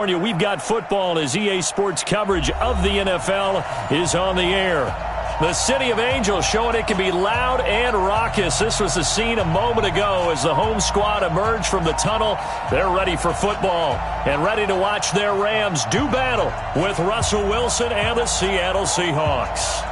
We've got football as EA Sports coverage of the NFL is on the air. The City of Angels showing it can be loud and raucous. This was the scene a moment ago as the home squad emerged from the tunnel. They're ready for football and ready to watch their Rams do battle with Russell Wilson and the Seattle Seahawks.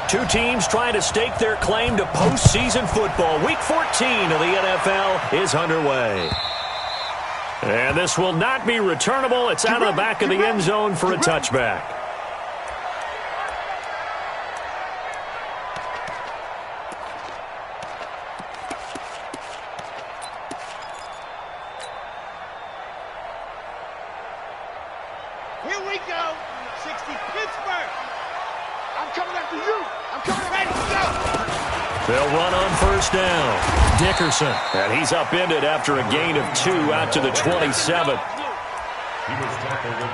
Two teams trying to stake their claim to postseason football. Week 14 of the NFL is underway. And this will not be returnable. It's out of the back of the end zone for a touchback. Here we go. 60 Pittsburgh. I'm coming after you. I'm coming ready to go. They'll run on first down. Dickerson. And he's upended after a gain of 2 out to the 27.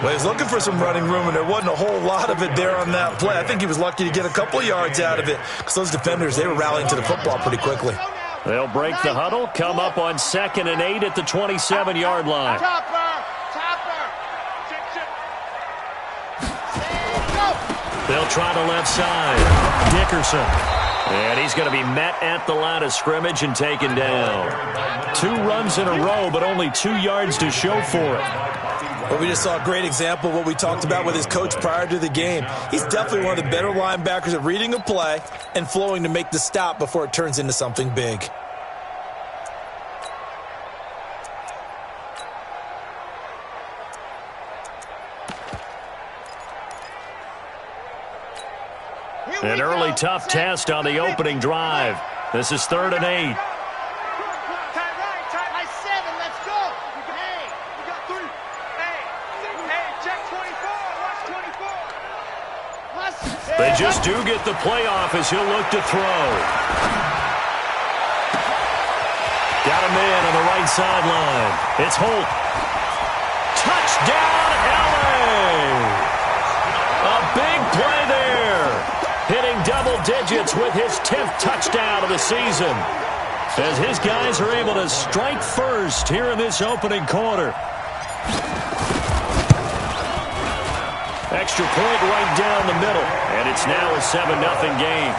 Well, he's looking for some running room, and there wasn't a whole lot of it there on that play. I think he was lucky to get a couple yards out of it because those defenders, they were rallying to the football pretty quickly. They'll break the huddle, come up on 2nd and 8 at the 27-yard line. They'll try the left side. Dickerson. And he's going to be met at the line of scrimmage and taken down. 2 runs in a row, but only 2 yards to show for it. Well, we just saw a great example of what we talked about with his coach prior to the game. He's definitely one of the better linebackers at reading a play and flowing to make the stop before it turns into something big. An early tough test on the opening drive. This is 3rd and 8. They just do get the playoff as he'll look to throw. Got a man on the right sideline. It's Holt. Touchdown, LA! A big play there. Hitting double digits with his 10th touchdown of the season. As his guys are able to strike first here in this opening quarter. Extra point right down the middle. And it's now a 7-0 game.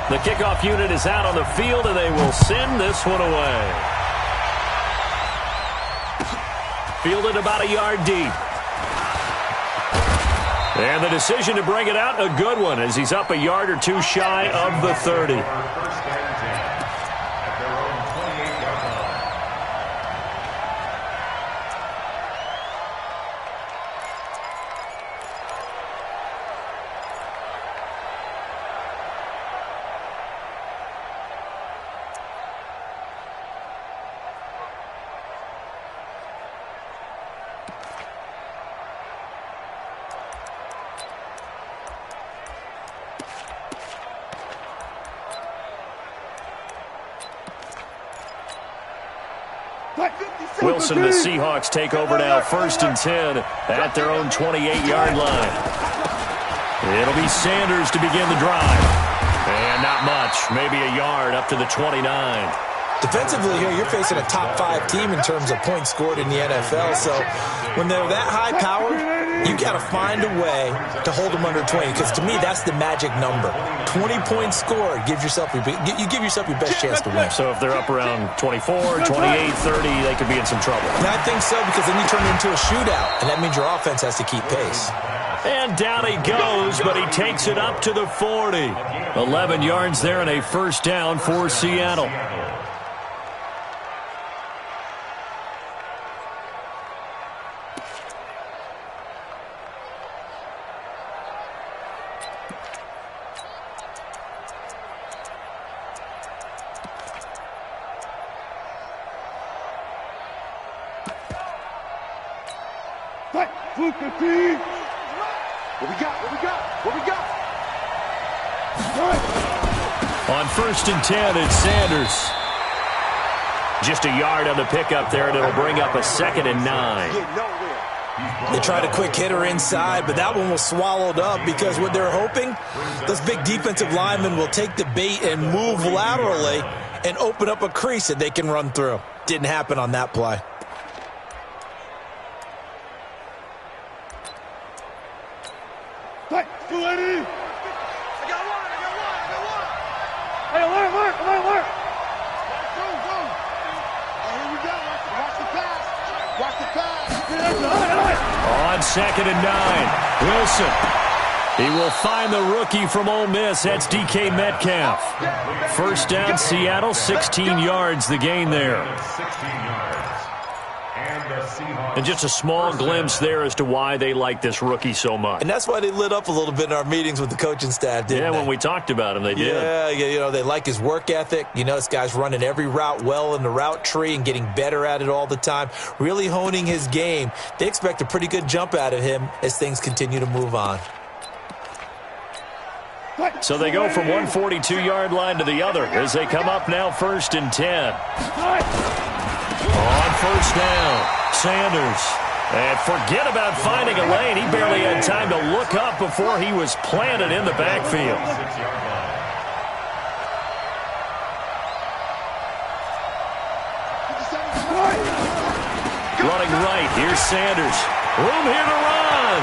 The kickoff unit is out on the field, and they will send this one away. Fielded about a yard deep. And the decision to bring it out, a good one, as he's up a yard or 2 shy of the 30. Wilson and the Seahawks take over now, 1st and 10 at their own 28-yard line. It'll be Sanders to begin the drive. And not much, maybe a yard up to the 29. Defensively here, you're facing a top 5 team in terms of points scored in the NFL. So when they're that high-powered, you got to find a way to hold them under 20. Because to me, that's the magic number. 20 points scored gives yourself you give yourself your best chance to win. So if they're up around 24, 28, 30, they could be in some trouble. And I think so, because then you turn it into a shootout, and that means your offense has to keep pace. And down he goes, but he takes it up to the 40. 11 yards there and a 1st down for Seattle. On 1st and 10, it's Sanders. Just a yard on the pickup there, and it'll bring up a 2nd and 9. They tried a quick hitter inside, but that one was swallowed up because what they're hoping, those big defensive linemen will take the bait and move laterally and open up a crease that they can run through. Didn't happen on that play. On 2nd and 9, Wilson. He will find the rookie from Ole Miss. That's DK Metcalf. 1st down, Seattle, 16 yards the gain there. And just a small glimpse there as to why they like this rookie so much. And that's why they lit up a little bit in our meetings with the coaching staff, didn't they? Yeah, when we talked about him, they did. Yeah, you know, they like his work ethic. You know, this guy's running every route well in the route tree and getting better at it all the time, really honing his game. They expect a pretty good jump out of him as things continue to move on. So they go from one 42-yard line to the other as they come up now 1st and 10. On 1st down, Sanders. And forget about finding a lane. He barely had time to look up before he was planted in the backfield. Running right, here's Sanders. Room here to run.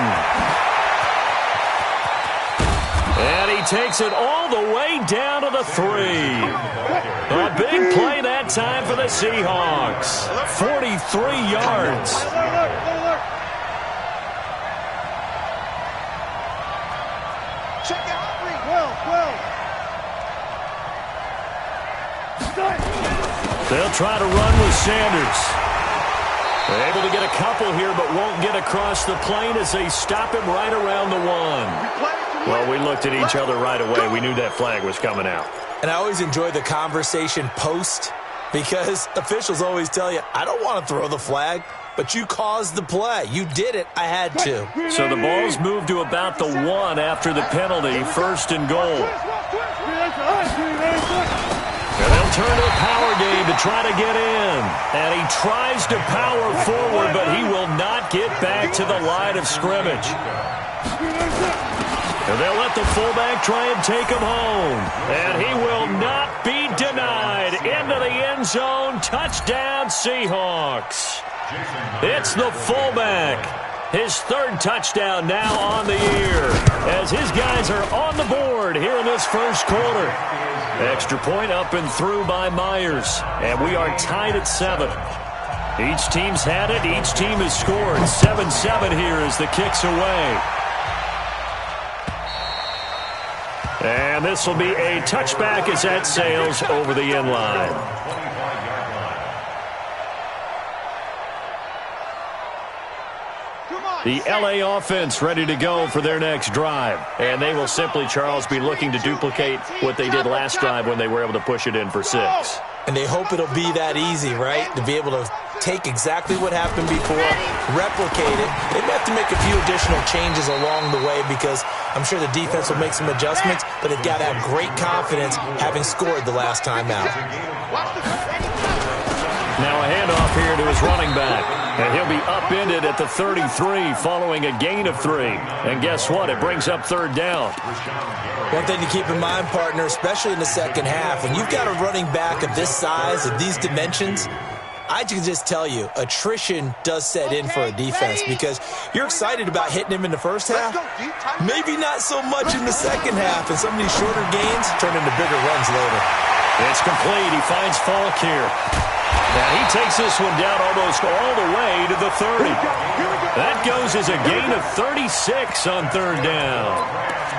And he takes it all the way down to the 3. A big play that time for the Seahawks. 43 yards. They'll try to run with Sanders. They're able to get a couple here, but won't get across the plane as they stop him right around the 1. Well, we looked at each other right away. We knew that flag was coming out. And I always enjoy the conversation post because officials always tell you, I don't want to throw the flag, but you caused the play. You did it. I had to. So the ball's moved to about the 1 after the penalty, 1st and goal. And they'll turn to a power game to try to get in. And he tries to power forward, but he will not get back to the line of scrimmage. And they'll let the fullback try and take him home. And he will not be denied. Into the end zone. Touchdown, Seahawks. It's the fullback. His 3rd touchdown now on the year as his guys are on the board here in this 1st quarter. Extra point up and through by Myers. And we are tied at 7. Each team's had it. Each team has scored. 7-7 here as the kick's away. And this will be a touchback as that sails over the end line. The LA offense ready to go for their next drive. And they will simply, Charles, be looking to duplicate what they did last drive when they were able to push it in for 6. And they hope it'll be that easy, right? To be able to take exactly what happened before, replicate it. They may have to make a few additional changes along the way because I'm sure the defense will make some adjustments, but they've got to have great confidence having scored the last time out. Now a handoff here to his running back. And he'll be upended at the 33 following a gain of 3. And guess what? It brings up 3rd down. One thing to keep in mind, partner, especially in the second half, when you've got a running back of this size, of these dimensions, I can just tell you, attrition does set in for a defense because you're excited about hitting him in the first half. Maybe not so much in the second half, and some of these shorter gains turn into bigger runs later. It's complete. He finds Falk here. Now he takes this one down almost all the way to the 30. That goes as a gain of 36 on 3rd down.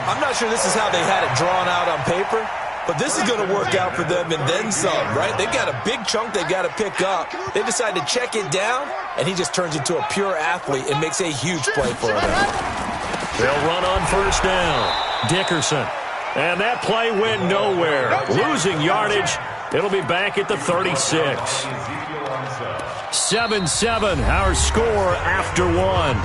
I'm not sure this is how they had it drawn out on paper, but this is going to work out for them and then some, right? They've got a big chunk they've got to pick up. They decide to check it down, and he just turns into a pure athlete and makes a huge play for them. They'll run on 1st down. Dickerson. And that play went nowhere. Losing yardage. It'll be back at the 36. 7-7, our score after one.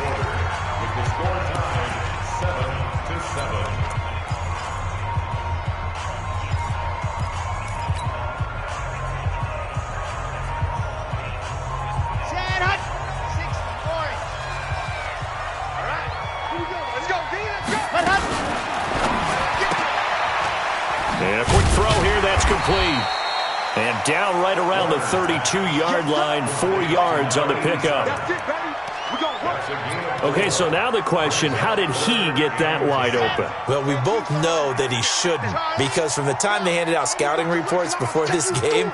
And a quick throw here, that's complete. And down right around the 32-yard line, 4 yards on the pickup. Okay, so now the question, how did he get that wide open? Well, we both know that he shouldn't, because from the time they handed out scouting reports before this game,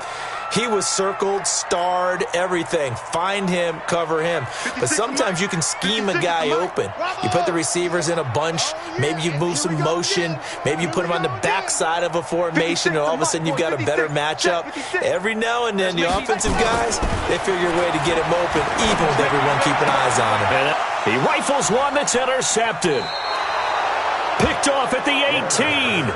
he was circled, starred, everything. Find him, cover him. But sometimes you can scheme a guy open. You put the receivers in a bunch. Maybe you move some motion. Maybe you put him on the backside of a formation, and all of a sudden you've got a better matchup. Every now and then, the offensive guys, they figure a way to get him open, even with everyone keeping eyes on him. And he rifles one that's intercepted. Picked off at the 18.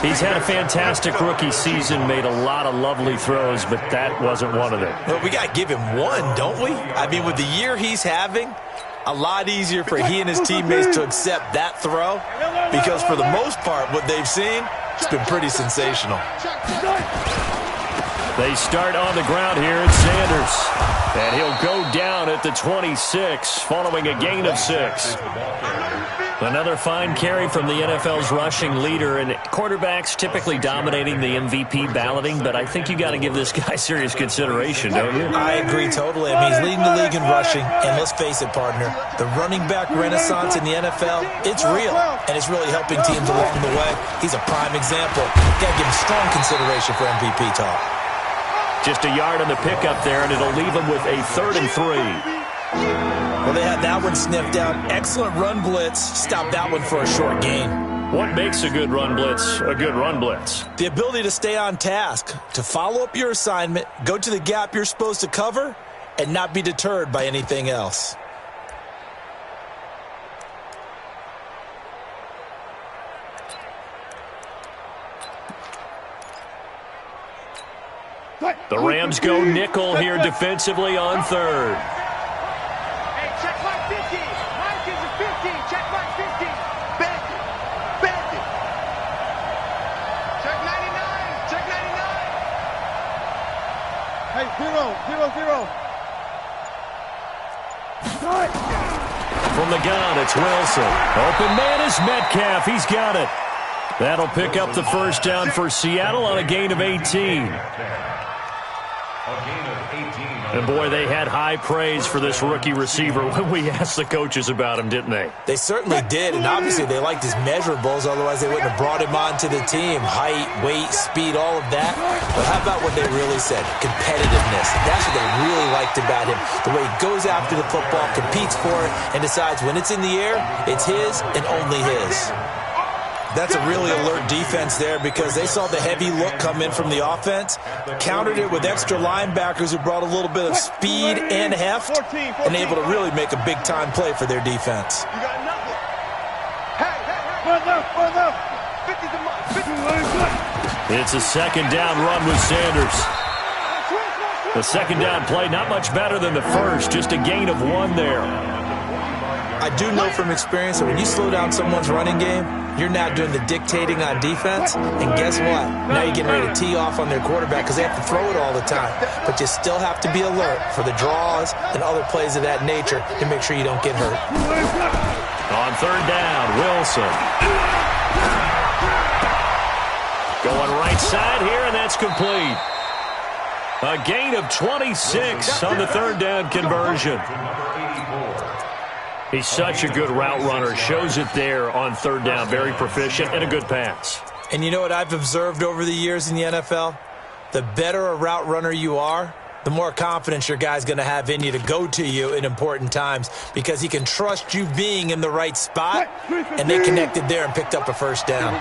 He's had a fantastic rookie season, made a lot of lovely throws, but that wasn't one of them. Well, we got to give him one, don't we? I mean, with the year he's having, a lot easier for he and his teammates to accept that throw, because for the most part, what they've seen, it's been pretty sensational. They start on the ground here at Sanders, and he'll go down at the 26 following a gain of 6. Another fine carry from the NFL's rushing leader, and quarterbacks typically dominating the MVP balloting, but I think you got to give this guy serious consideration, don't you? I agree totally. I mean, he's leading the league in rushing, and let's face it, partner, the running back renaissance in the NFL, it's real, and it's really helping teams along the way. He's a prime example. Got to give him strong consideration for MVP talk. Just a yard on the pickup there, and it'll leave him with a 3rd and 3. Well, they had that one sniffed out. Excellent run blitz. Stop that one for a short gain. What makes a good run blitz a good run blitz? The ability to stay on task, to follow up your assignment, go to the gap you're supposed to cover, and not be deterred by anything else. The Rams go nickel here defensively on 3rd. Hey, check my 50. Mike is a 50. Check my 50. Bend it. Bend it. Check 99. Check 99. Hey, 0, 0, 0. From the gun, it's Wilson. Open man is Metcalf. He's got it. That'll pick up the first down for Seattle on a gain of 18. And, boy, they had high praise for this rookie receiver when we asked the coaches about him, didn't they? They certainly did, and obviously they liked his measurables, otherwise they wouldn't have brought him onto the team. Height, weight, speed, all of that. But how about what they really said? Competitiveness. That's what they really liked about him. The way he goes after the football, competes for it, and decides when it's in the air, it's his and only his. That's a really alert defense there, because they saw the heavy look come in from the offense, countered it with extra linebackers who brought a little bit of speed and heft, and able to really make a big-time play for their defense. You got nothing. Hey, It's a second down run with Sanders. The second down play, not much better than the first, just a gain of 1 there. I do know from experience that when you slow down someone's running game, you're now doing the dictating on defense, and guess what? Now you're getting ready to tee off on their quarterback because they have to throw it all the time. But you still have to be alert for the draws and other plays of that nature to make sure you don't get hurt. On 3rd down, Wilson. Going right side here, and that's complete. A gain of 26 on the 3rd down conversion. He's such a good route runner. Shows it there on 3rd down. Very proficient and a good pass. And you know what I've observed over the years in the NFL? The better a route runner you are, the more confidence your guy's going to have in you to go to you in important times, because he can trust you being in the right spot, and they connected there and picked up a first down.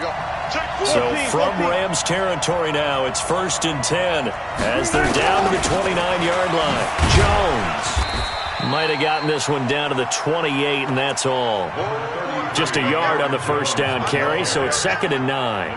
So from Rams territory now, it's 1st and 10 as they're down to the 29-yard line. Jones might have gotten this one down to the 28, and that's all. Just a yard on the first down carry, so it's 2nd and 9.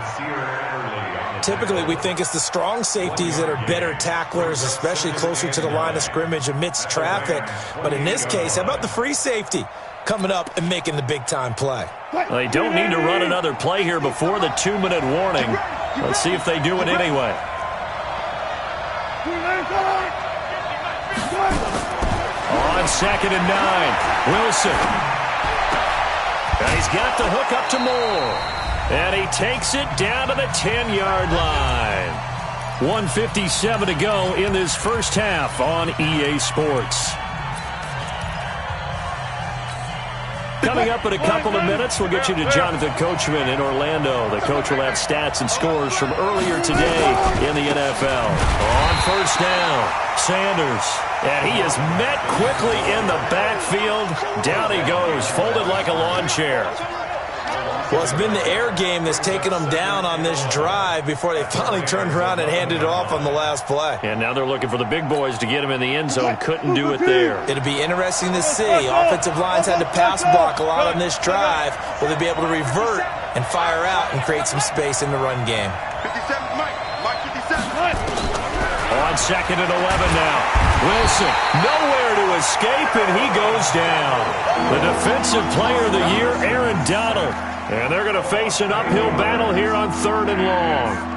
typically we think it's the strong safeties that are better tacklers, especially closer to the line of scrimmage amidst traffic. But in this case, how about the free safety coming up and making the big-time play? They don't need to run another play here before the 2-minute warning. Let's see if they do it anyway. On 2nd and 9, Wilson. And he's got the hook up to Moore. And he takes it down to the 10-yard line. 1:57 to go in this first half on EA Sports. Coming up in a couple of minutes, we'll get you to Jonathan Coachman in Orlando. The coach will have stats and scores from earlier today in the NFL. On first down, Sanders. And he is met quickly in the backfield. Down he goes, folded like a lawn chair. Well, it's been the air game that's taken them down on this drive before they finally turned around and handed it off on the last play. And now they're looking for the big boys to get him in the end zone. Couldn't do it there. It'll be interesting to see. Offensive lines had to pass block a lot on this drive. Will they be able to revert and fire out and create some space in the run game? 57, Mike 57. On 2nd and 11 now. Wilson, nowhere to escape, and he goes down. The defensive player of the year, Aaron Donald. And they're going to face an uphill battle here on 3rd and long.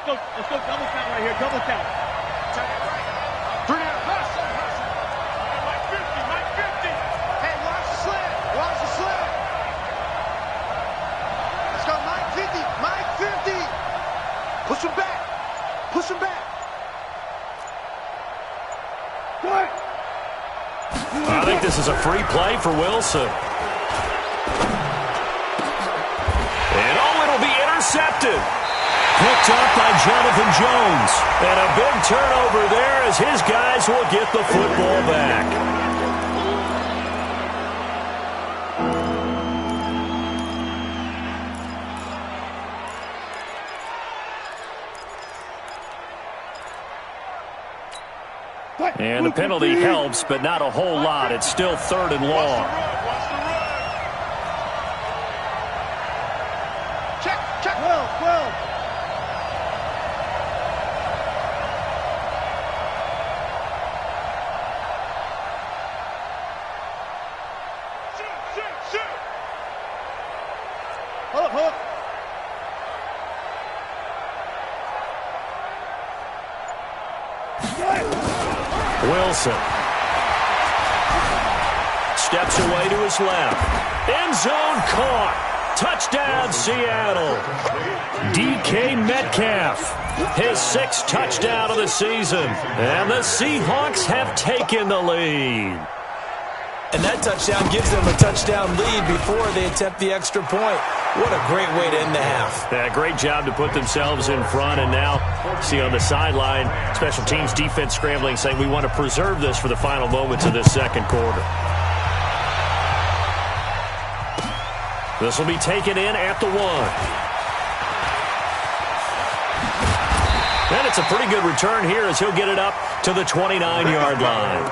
Let's go double count right here, double count. Check it right. 3 down. Hustle. Mike 50. Hey, watch the slant. Let's go, Mike 50. Push him back. I think this is a free play for Wilson. And it'll be intercepted. Picked up by Jonathan Jones. And a big turnover there as his guys will get the football back. And the penalty helps, but not a whole lot. It's still 3rd and long. Check. 12. Shoot. Hook. Wilson steps away to his left. End zone caught. Touchdown, Seattle. DK Metcalf, his 6th touchdown of the season. And the Seahawks have taken the lead. And that touchdown gives them a touchdown lead before they attempt the extra point. What a great way to end the half. Yeah, great job to put themselves in front. And now, see on the sideline, special teams defense scrambling, saying we want to preserve this for the final moments of this second quarter. This will be taken in at the 1. And it's a pretty good return here as he'll get it up to the 29-yard line.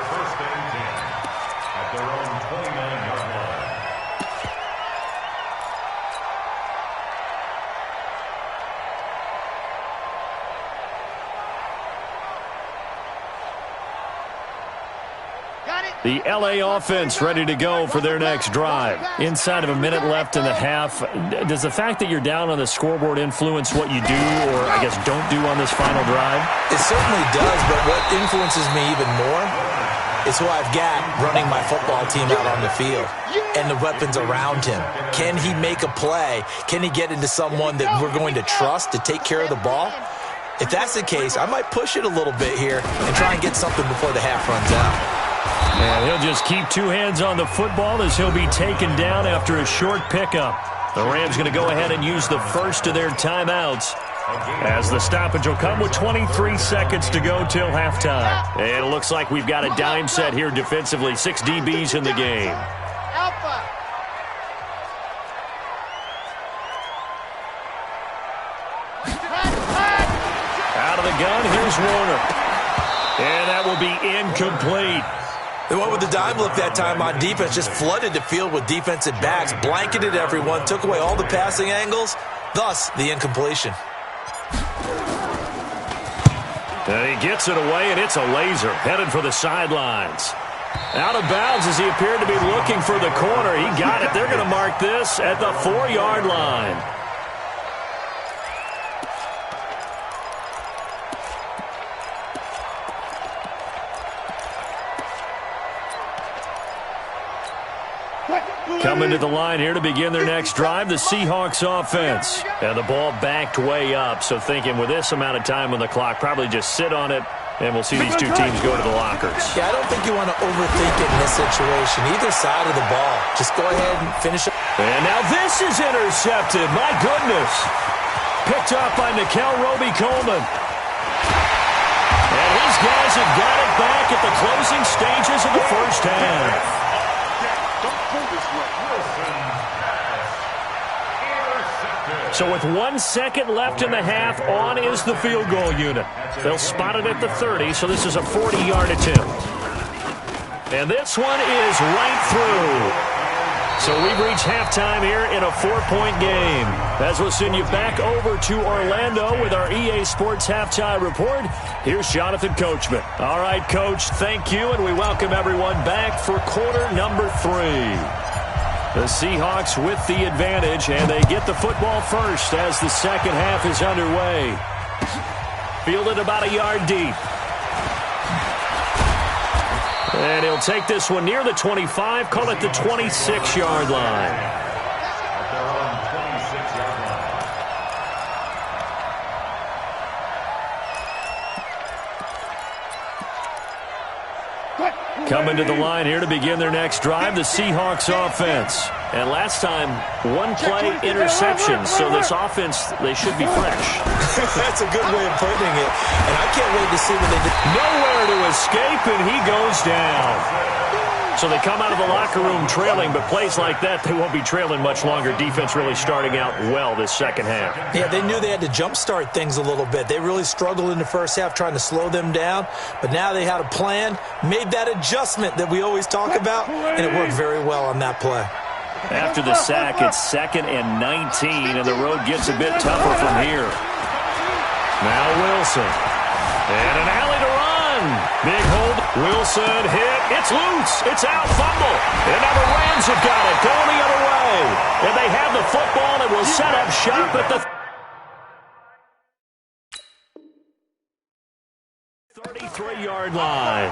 The LA offense ready to go for their next drive. Inside of a minute left in the half. Does the fact that you're down on the scoreboard influence what you do or, I guess, don't do on this final drive? It certainly does, but what influences me even more is who I've got running my football team out on the field and the weapons around him. Can he make a play? Can he get into someone that we're going to trust to take care of the ball? If that's the case, I might push it a little bit here and try and get something before the half runs out. And he'll just keep 2 hands on the football as he'll be taken down after a short pickup. The Rams going to go ahead and use the first of their timeouts as the stoppage will come with 23 seconds to go till halftime. And it looks like we've got a dime set here defensively. 6 DBs in the game. gun. Here's Warner. And that will be incomplete. They went with the dime look that time on defense, just flooded the field with defensive backs, blanketed everyone, took away all the passing angles, thus the incompletion. And he gets it away, and it's a laser headed for the sidelines. Out of bounds as he appeared to be looking for the corner. He got it. They're going to mark this at the 4-yard line. Coming to the line here to begin their next drive, the Seahawks offense. And the ball backed way up, so thinking with this amount of time on the clock, probably just sit on it, and we'll see these two teams go to the lockers. Yeah, I don't think you want to overthink it in this situation. Either side of the ball. Just go ahead and finish it. And now this is intercepted. My goodness. Picked up by Nikel Roby-Coleman. And these guys have got it back at the closing stages of the first half. So with 1 second left in the half, on is the field goal unit. They'll spot it at the 30, so this is a 40-yard attempt. And this one is right through. So we've reached halftime here in a 4-point game. As we'll send you back over to Orlando with our EA Sports Halftime Report, here's Jonathan Coachman. All right, Coach, thank you, and we welcome everyone back for quarter number 3. The Seahawks with the advantage, and they get the football first as the second half is underway. Fielded about a yard deep. And he'll take this one near the 25, call it the 26-yard line. Coming to the line here to begin their next drive, the Seahawks offense. And last time, one-play interception. So this offense, they should be fresh. That's a good way of putting it. And I can't wait to see what they do. Nowhere to escape, and he goes down. So they come out of the locker room trailing, but plays like that, they won't be trailing much longer. Defense really starting out well this second half. Yeah, they knew they had to jumpstart things a little bit. They really struggled in the first half trying to slow them down, but now they had a plan, made that adjustment that we always talk about, and it worked very well on that play. After the sack, it's 2nd and 19, and the road gets a bit tougher from here. Now Wilson. And an alley to run. Big hold. Wilson hit. It's loose. It's out. Fumble. And now the Rams have got it. Going the other way. And they have the football and will set up shop at the 33-yard line.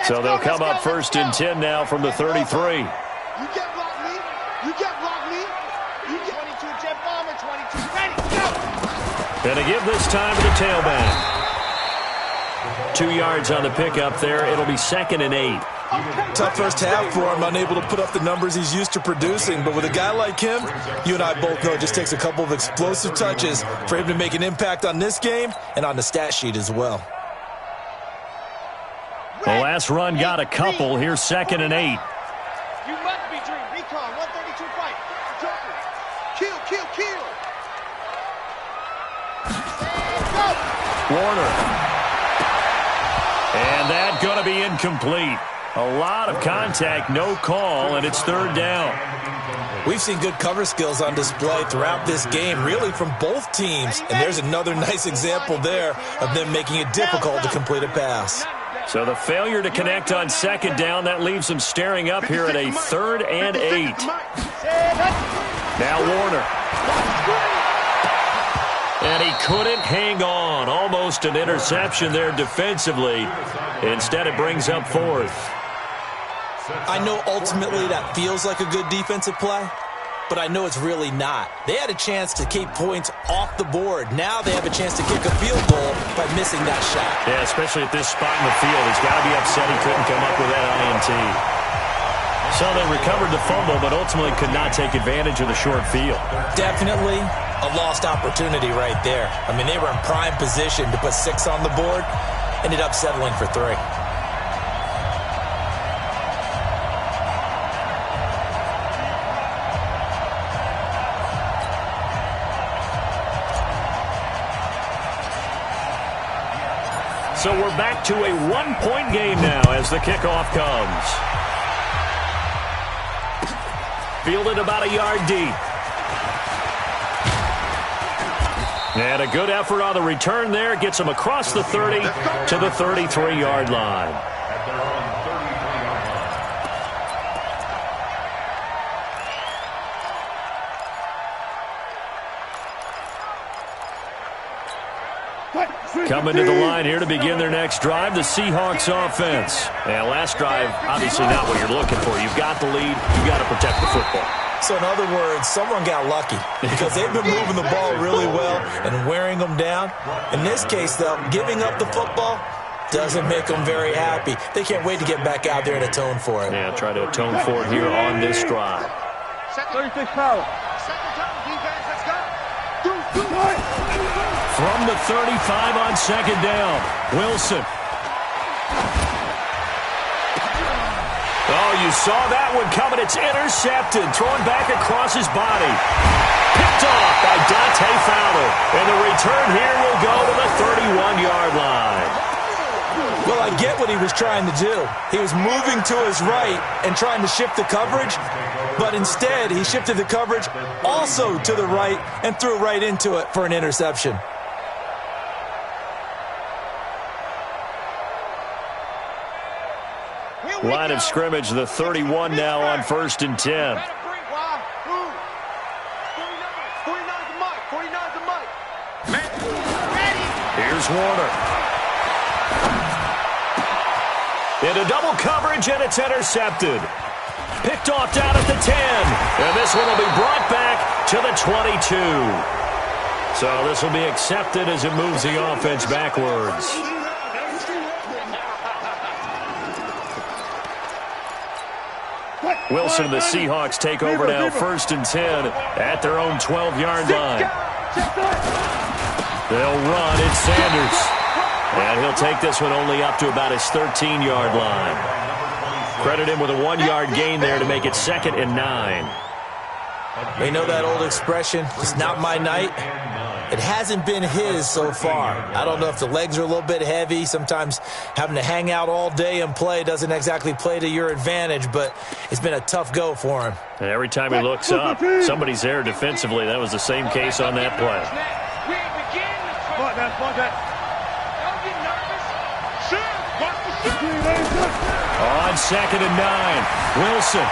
So they'll come up 1st and 10 now from the 33. You get block me. You get block me. You get 22 jet bomber, 22 ready. Go. And to give this time to the tailback. 2 yards on the pickup there. It'll be 2nd and 8. Tough first half for him, unable to put up the numbers he's used to producing. But with a guy like him, you and I both know it just takes a couple of explosive touches for him to make an impact on this game and on the stat sheet as well. The last run got a couple. Here's 2nd and 8. You must be dream. Recon, 132 fight. Joker. Kill. Go. Warner. And that going to be incomplete. A lot of contact, no call, and it's 3rd down. We've seen good cover skills on display throughout this game, really from both teams. And there's another nice example there of them making it difficult to complete a pass. So the failure to connect on 2nd down, that leaves them staring up here at a 3rd and 8. Now Warner. And he couldn't hang on. Almost an interception there defensively. Instead, it brings up 4th. I know ultimately that feels like a good defensive play, but I know it's really not. They had a chance to keep points off the board. Now they have a chance to kick a field goal by missing that shot. Yeah, especially at this spot in the field. He's got to be upset he couldn't come up with that INT. So they recovered the fumble, but ultimately could not take advantage of the short field. Definitely a lost opportunity right there. I mean, they were in prime position to put 6 on the board, ended up settling for 3. So we're back to a one-point game now as the kickoff comes. Fielded about a yard deep. And a good effort on the return there. Gets him across the 30 to the 33-yard line. Coming to the line here to begin their next drive, the Seahawks offense. And last drive, obviously not what you're looking for. You've got the lead. You've got to protect the football. So in other words, someone got lucky because they've been moving the ball really well and wearing them down. In this case, though, giving up the football doesn't make them very happy. They can't wait to get back out there and atone for it. Yeah, try to atone for it here on this drive. 36 power. Second down, defense, let's go. From the 35 on second down, Wilson. Oh, you saw that one coming. It's intercepted. Thrown back across his body. Picked off by Dante Fowler. And the return here will go to the 31-yard line. Well, I get what he was trying to do. He was moving to his right and trying to shift the coverage, but instead he shifted the coverage also to the right and threw right into it for an interception. Line of scrimmage, the 31 now on 1st and 10. Here's Warner. Into double coverage, and it's intercepted. Picked off down at the 10. And this one will be brought back to the 22. So this will be accepted as it moves the offense backwards. Wilson and the Seahawks take over now, 1st and 10 at their own 12-yard line. They'll run. It's Sanders. And he'll take this one only up to about his 13-yard line. Credit him with a 1-yard gain there to make it 2nd and 9. They know that old expression, it's not my night. It hasn't been his so far. I don't know if the legs are a little bit heavy. Sometimes having to hang out all day and play doesn't exactly play to your advantage, but it's been a tough go for him. And every time he looks up, somebody's there defensively. That was the same case on that play. On 2nd and 9, Wilson.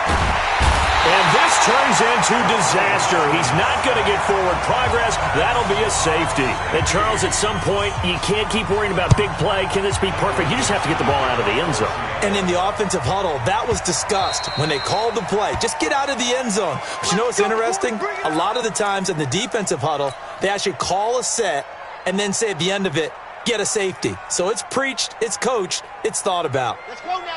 And this turns into disaster. He's not going to get forward progress. That'll be a safety. And Charles, at some point, you can't keep worrying about big play. Can this be perfect? You just have to get the ball out of the end zone. And in the offensive huddle, that was discussed when they called the play. Just get out of the end zone. But you know what's interesting? A lot of the times in the defensive huddle, they actually call a set and then say at the end of it, get a safety. So it's preached, it's coached, it's thought about.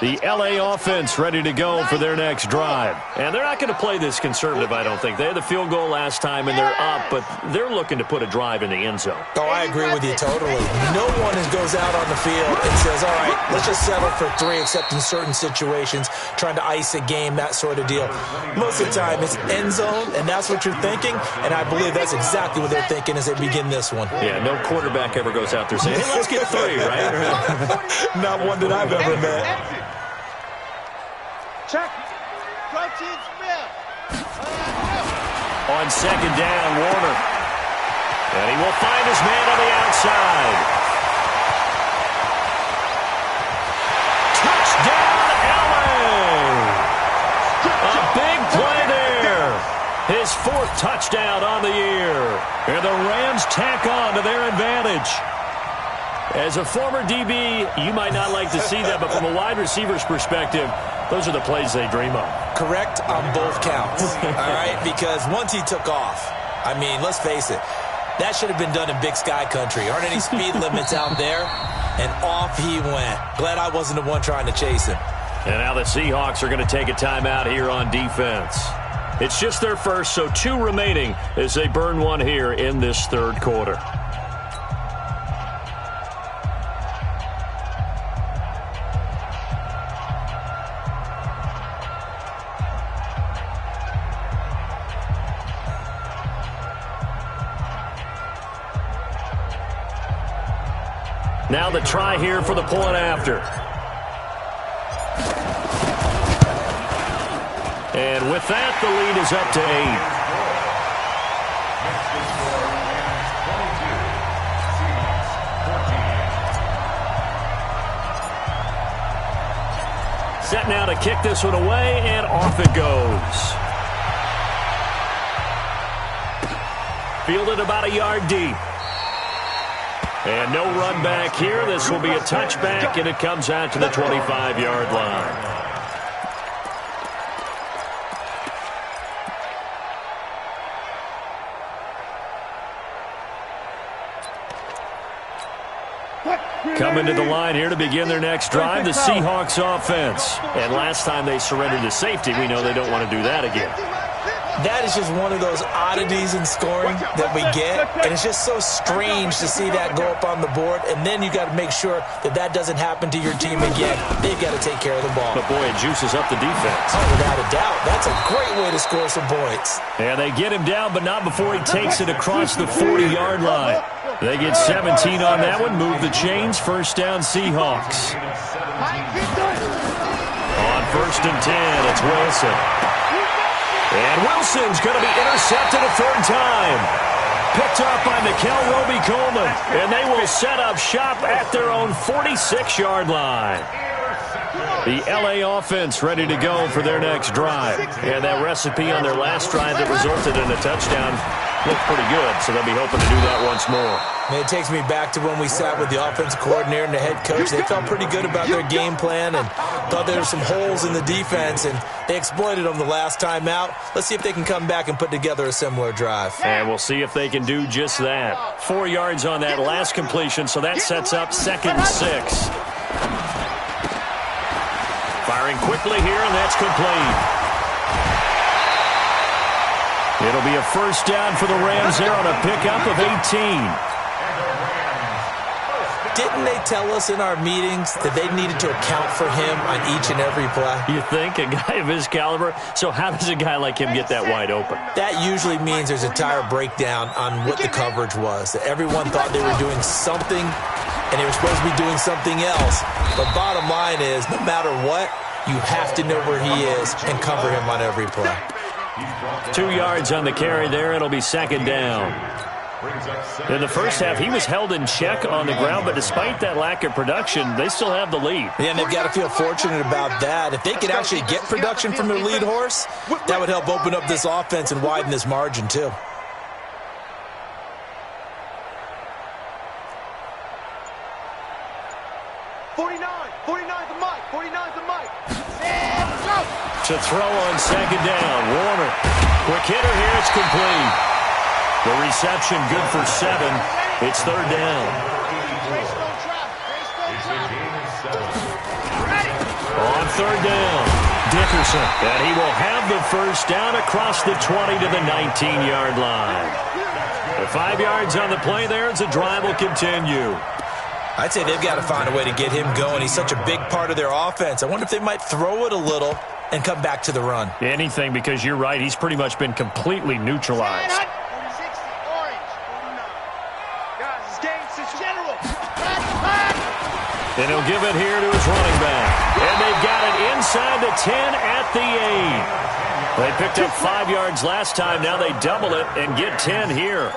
The LA offense ready to go for their next drive. And they're not going to play this conservative, I don't think. They had the field goal last time, and they're up, but they're looking to put a drive in the end zone. Oh, I agree with you totally. No one goes out on the field and says, all right, let's just settle for 3, except in certain situations, trying to ice a game, that sort of deal. Most of the time, it's end zone, and that's what you're thinking, and I believe that's exactly what they're thinking as they begin this one. Yeah, no quarterback ever goes out there saying, hey, let's get 3, right? Not one that I've ever met. Check. Coaching Smith. On 2nd down, Warner. And he will find his man on the outside. Touchdown, LA! A big play there. His 4th touchdown on the year. And the Rams tack on to their advantage. As a former DB, you might not like to see that, but from a wide receiver's perspective, those are the plays they dream of. Correct on both counts, all right? Because once he took off, I mean, let's face it, that should have been done in Big Sky Country. Aren't any speed limits out there? And off he went. Glad I wasn't the one trying to chase him. And now the Seahawks are going to take a timeout here on defense. It's just their first, so 2 remaining as they burn one here in this 3rd quarter. Now the try here for the point after. And with that, the lead is up to 8. Set now to kick this one away, and off it goes. Fielded about a yard deep. And no run back here. This will be a touchback, and it comes out to the 25-yard line. Coming to the line here to begin their next drive, the Seahawks offense. And last time they surrendered to safety, we know they don't want to do that again. That is just one of those oddities in scoring that we get, and it's just so strange to see that go up on the board, and then you got to make sure that that doesn't happen to your team again. They've got to take care of the ball. But, boy, it juices up the defense. Oh, without a doubt. That's a great way to score some points. And they get him down, but not before he takes it across the 40-yard line. They get 17 on that one, move the chains, first down Seahawks. On first and 10, it's Wilson. And Wilson's going to be intercepted a third time. Picked off by Mikel Roby-Coleman. And they will set up shop at their own 46-yard line. The L.A. offense ready to go for their next drive. And that recipe on their last drive that resulted in a touchdown looked pretty good, so they'll be hoping to do that once more. It takes me back to when we sat with the offensive coordinator and the head coach. They felt pretty good about their game plan and thought there were some holes in the defense, and they exploited them the last time out. Let's see if they can come back and put together a similar drive. And we'll see if they can do just that. 4 yards on that last completion, so that sets up 2nd and 6. Firing quickly here, and that's complete. It'll be a first down for the Rams there on a pickup of 18. Didn't they tell us in our meetings that they needed to account for him on each and every play? You think? A guy of his caliber? So how does a guy like him get that wide open? That usually means there's a tire breakdown on what the coverage was. That everyone thought they were doing something, and they were supposed to be doing something else. But bottom line is, no matter what, you have to know where he is and cover him on every play. 2 yards on the carry there. It'll be 2nd down. In the first half, he was held in check on the ground, but despite that lack of production, they still have the lead. Yeah, and they've got to feel fortunate about that. If they could actually get production from their lead horse, that would help open up this offense and widen this margin, too. To throw on 2nd down. Warner. Quick hitter here. It's complete. The reception good for 7. It's 3rd down. On 3rd down, Dickerson. And he will have the first down across the 20 to the 19-yard line. The 5 yards on the play there as the drive will continue. I'd say they've got to find a way to get him going. He's such a big part of their offense. I wonder if they might throw it a little and come back to the run. Anything, because you're right. He's pretty much been completely neutralized. And he'll give it here to his running back. And they've got it inside the 10 at the 8. They picked up 5 yards last time. Now they double it and get 10 here.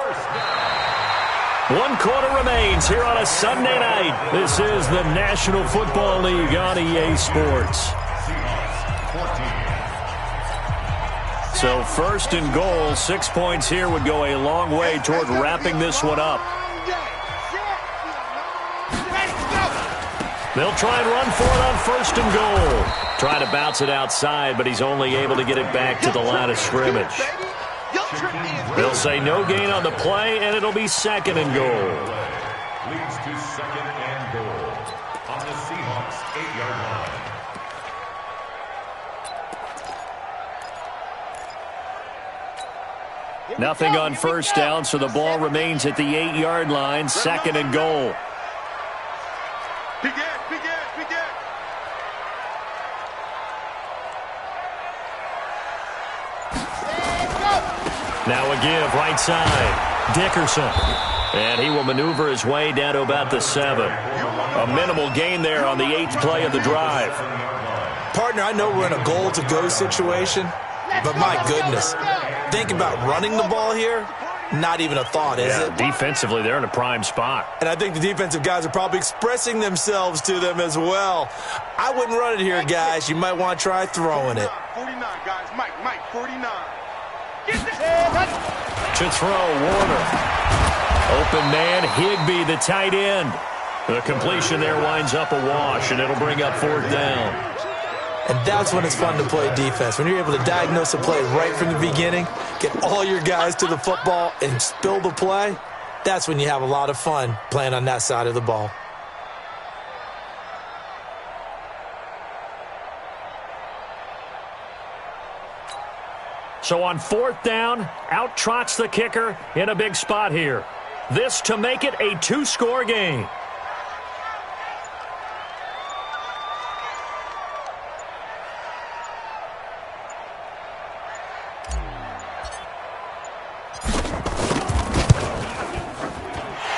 1 quarter remains here on a Sunday night. This is the National Football League on EA Sports. So 1st and goal, 6 points here would go a long way toward wrapping this one up. They'll try and run for it on 1st and goal. Try to bounce it outside, but he's only able to get it back to the line of scrimmage. They'll say no gain on the play, and it'll be 2nd and goal. Leads to 2nd and goal on the Seahawks 8-yard line. Nothing on first down, so the ball remains at the 8-yard line. 2nd and goal. Begin. Now a give, right side. Dickerson. And he will maneuver his way down to about the 7. A minimal gain there on the 8th play of the drive. Partner, I know we're in a goal-to-go situation, but my goodness, think about running the ball here. Not even a thought, is it? Defensively, they're in a prime spot. And I think the defensive guys are probably expressing themselves to them as well. I wouldn't run it here, guys. You might want to try throwing it. 49, guys. Mike, 49. To throw, Warner. Open man, Higbee, the tight end. The completion there winds up a wash, and it'll bring up 4th down. And that's when it's fun to play defense. When you're able to diagnose a play right from the beginning, get all your guys to the football and spill the play, that's when you have a lot of fun playing on that side of the ball. So on 4th down, out trots the kicker in a big spot here. This to make it a 2-score game.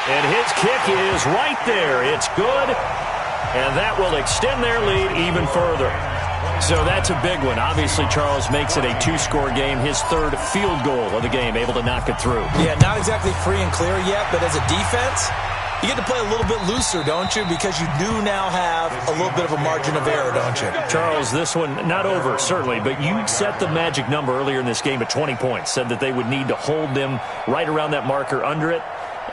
And his kick is right there. It's good, and that will extend their lead even further. So that's a big one. Obviously, Charles makes it a 2-score game, his 3rd field goal of the game, able to knock it through. Yeah, not exactly free and clear yet, but as a defense, you get to play a little bit looser, don't you? Because you do now have a little bit of a margin of error, don't you? Charles, this one, not over, certainly, but you set the magic number earlier in this game at 20 points, said that they would need to hold them right around that marker under it.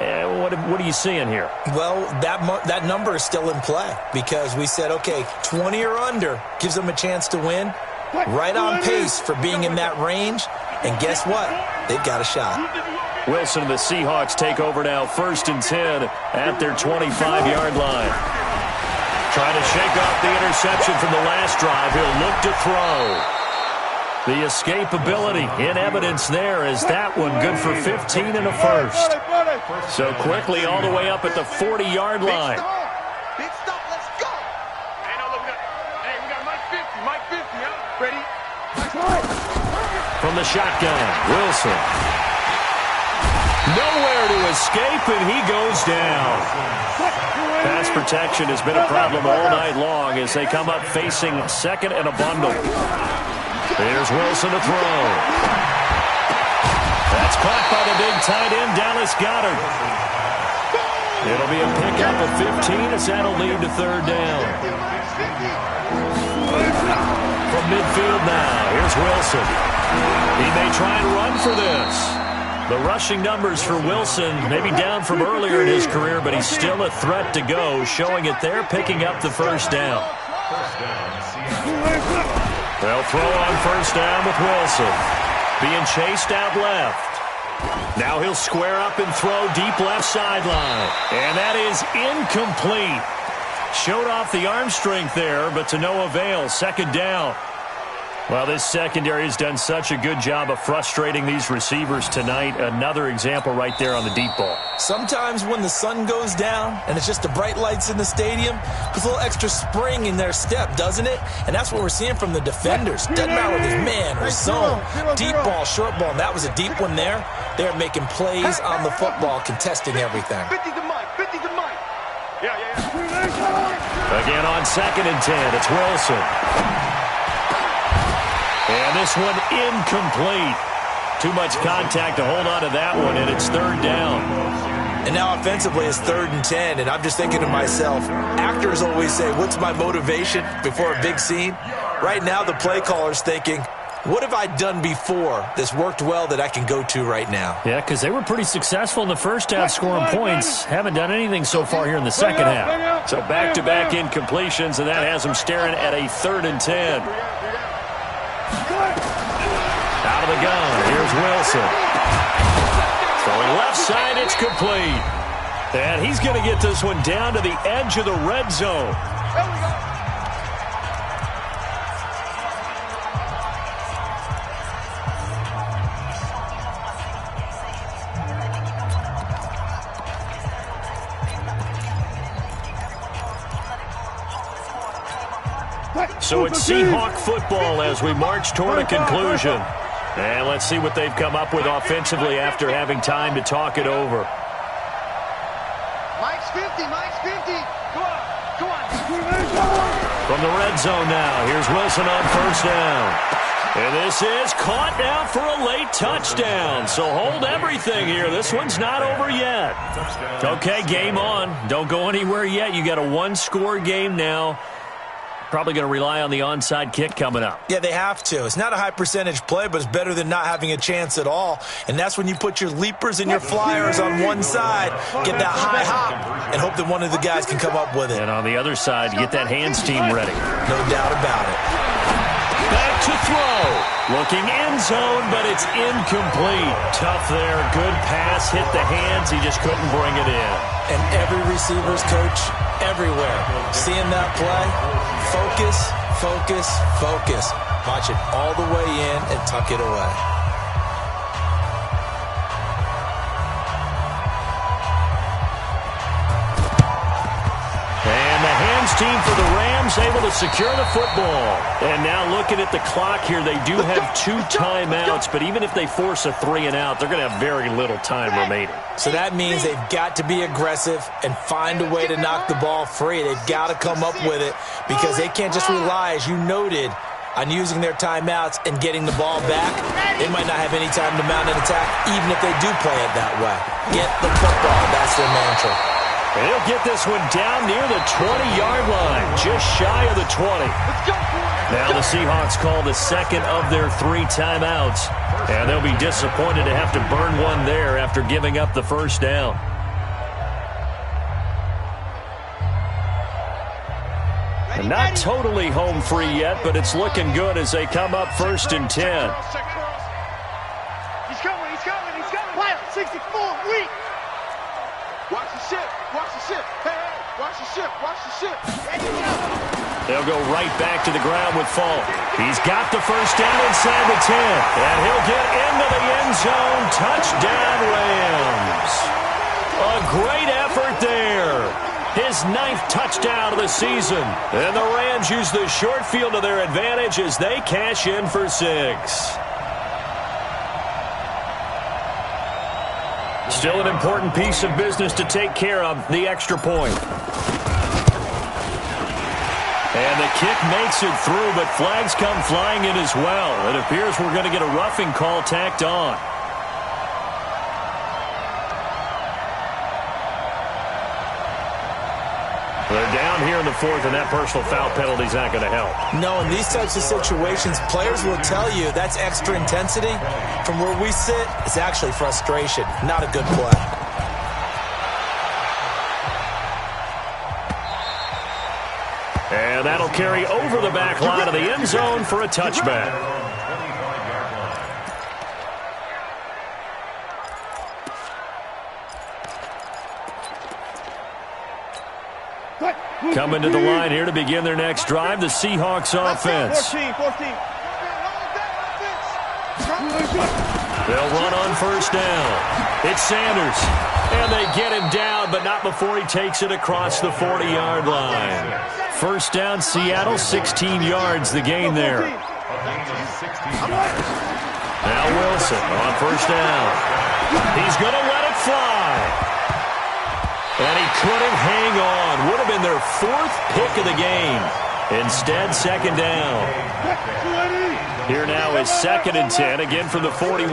What are you seeing here? Well, that number is still in play because we said, okay, 20 or under gives them a chance to win. Right on pace for being in that range. And guess what? They've got a shot. Wilson and the Seahawks take over now, 1st and 10 at their 25-yard line. Trying to shake off the interception from the last drive. He'll look to throw. The escapability in evidence there is that one good for 15 and a 1st. So quickly all the way up at the 40-yard line. Big stop, let's go. Hey, no, look, we got Mike 50, ready? From the shotgun, Wilson. Nowhere to escape, and he goes down. Pass protection has been a problem all night long as they come up facing 2nd and a bundle. Here's Wilson to throw. That's caught by the big tight end, Dallas Goedert. It'll be a pickup of 15 as that'll lead to 3rd down. From midfield now, here's Wilson. He may try and run for this. The rushing numbers for Wilson maybe down from earlier in his career, but he's still a threat to go, showing it there, picking up the 1st down. They'll throw on 1st down with Wilson. Being chased out left. Now he'll square up and throw deep left sideline. And that is incomplete. Showed off the arm strength there, but to no avail. 2nd down. Well, this secondary has done such a good job of frustrating these receivers tonight. Another example right there on the deep ball. Sometimes when the sun goes down and it's just the bright lights in the stadium, puts a little extra spring in their step, doesn't it? And that's what we're seeing from the defenders. Doesn't matter whether it's man or zone, deep ball, short ball, and that was a deep one there. They're making plays on the football, contesting everything. 50 to Mike. Yeah. Again on 2nd and 10, it's Wilson. And this one incomplete. Too much contact to hold on to that one, and it's 3rd down. And now offensively it's 3rd and 10, and I'm just thinking to myself, actors always say, what's my motivation before a big scene? Right now the play caller's thinking, what have I done before that's worked well that I can go to right now? Yeah, because they were pretty successful in the first half scoring points. Haven't done anything so far here in the second half. So back-to-back incompletions, and that has them staring at a 3rd and 10. Out of the gun, here's Wilson. Throwing left side, it's complete. And he's going to get this one down to the edge of the red zone. So it's Seahawk football as we march toward a conclusion. And let's see what they've come up with offensively after having time to talk it over. 50, Mike's 50. Go on, go on. From the red zone now, here's Wilson on first down. And this is caught now for a late touchdown. So hold everything here. This one's not over yet. Okay, game on. Don't go anywhere yet. You got a one-score game now. Probably going to rely on the onside kick coming up. Yeah, they have to. It's not a high percentage play, but it's better than not having a chance at all. And that's when you put your leapers and your flyers on one side, get that high hop, and hope that one of the guys can come up with it. And on the other side, get that hands team ready. No doubt about it. Back to throw. Looking end zone, but it's incomplete. Tough there. Good pass. Hit the hands. He just couldn't bring it in. And every receiver's coach everywhere. Seeing that play, focus, focus, focus. Watch it all the way in and tuck it away. And the hands team for the Rams able to secure the football. And now looking at the clock here, they do have 2 timeouts, but even if they force a 3 and out, they're going to have very little time remaining. So that means they've got to be aggressive and find a way to knock the ball free. They've got to come up with it because they can't just rely, as you noted, on using their timeouts and getting the ball back. They might not have any time to mount an attack, even if they do play it that way. Get the football. That's their mantra. And he'll get this one down near the 20-yard line, just shy of the 20. Now the Seahawks call the second of their 3 timeouts, and they'll be disappointed to have to burn one there after giving up the first down. And not totally home free yet, but it's looking good as they come up 1st and 10. He's coming, he's coming, he's coming. Quiet, 64, weak. Watch the ship, watch the ship. Hey, hey, watch the ship, watch the ship. They'll go right back to the ground with Falk. He's got the first down inside the 10. And he'll get into the end zone. Touchdown, Rams. A great effort there. His 9th touchdown of the season. And the Rams use the short field to their advantage as they cash in for 6. Still an important piece of business to take care of, the extra point. And the kick makes it through, but flags come flying in as well. It appears we're going to get a roughing call tacked on. They're down here in the 4th, and that personal foul penalty is not going to help. No, in these types of situations, players will tell you that's extra intensity. From where we sit, it's actually frustration. Not a good play. And that'll carry over the back line of the end zone for a touchback. Coming to the line here to begin their next drive, the Seahawks offense. 14. They'll run on first down. It's Sanders. And they get him down, but not before he takes it across the 40-yard line. First down, Seattle, 16 yards the gain there. Now Wilson on first down. He's going to let it fly. And he couldn't hang on. Would have been their 4th pick of the game. Instead, second down. Here now is 2nd and 10, again from the 41.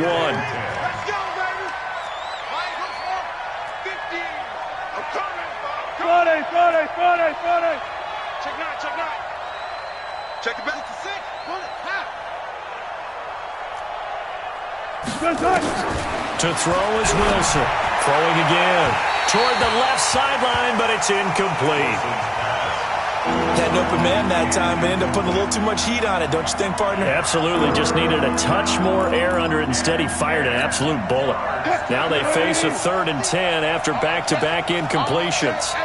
Check the back to 6. To throw is Wilson. Throwing again. Toward the left sideline, but it's incomplete. Had an open man that time, but ended up putting a little too much heat on it, don't you think, partner? Absolutely. Just needed a touch more air under it. Instead, he fired an absolute bullet. Now they face a 3rd and 10 after back-to-back incompletions.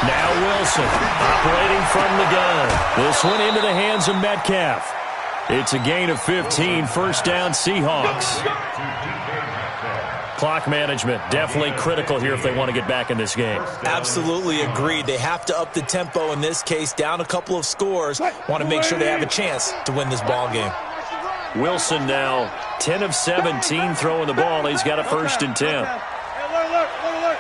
Now Wilson operating from the gun. This one into the hands of Metcalf. It's a gain of 15. First down, Seahawks. Clock management, definitely critical here if they want to get back in this game. Absolutely agreed. They have to up the tempo in this case, down a couple of scores. Want to make sure they have a chance to win this ball game. Wilson now 10 of 17 throwing the ball. He's got a 1st and 10. Alert, alert, alert.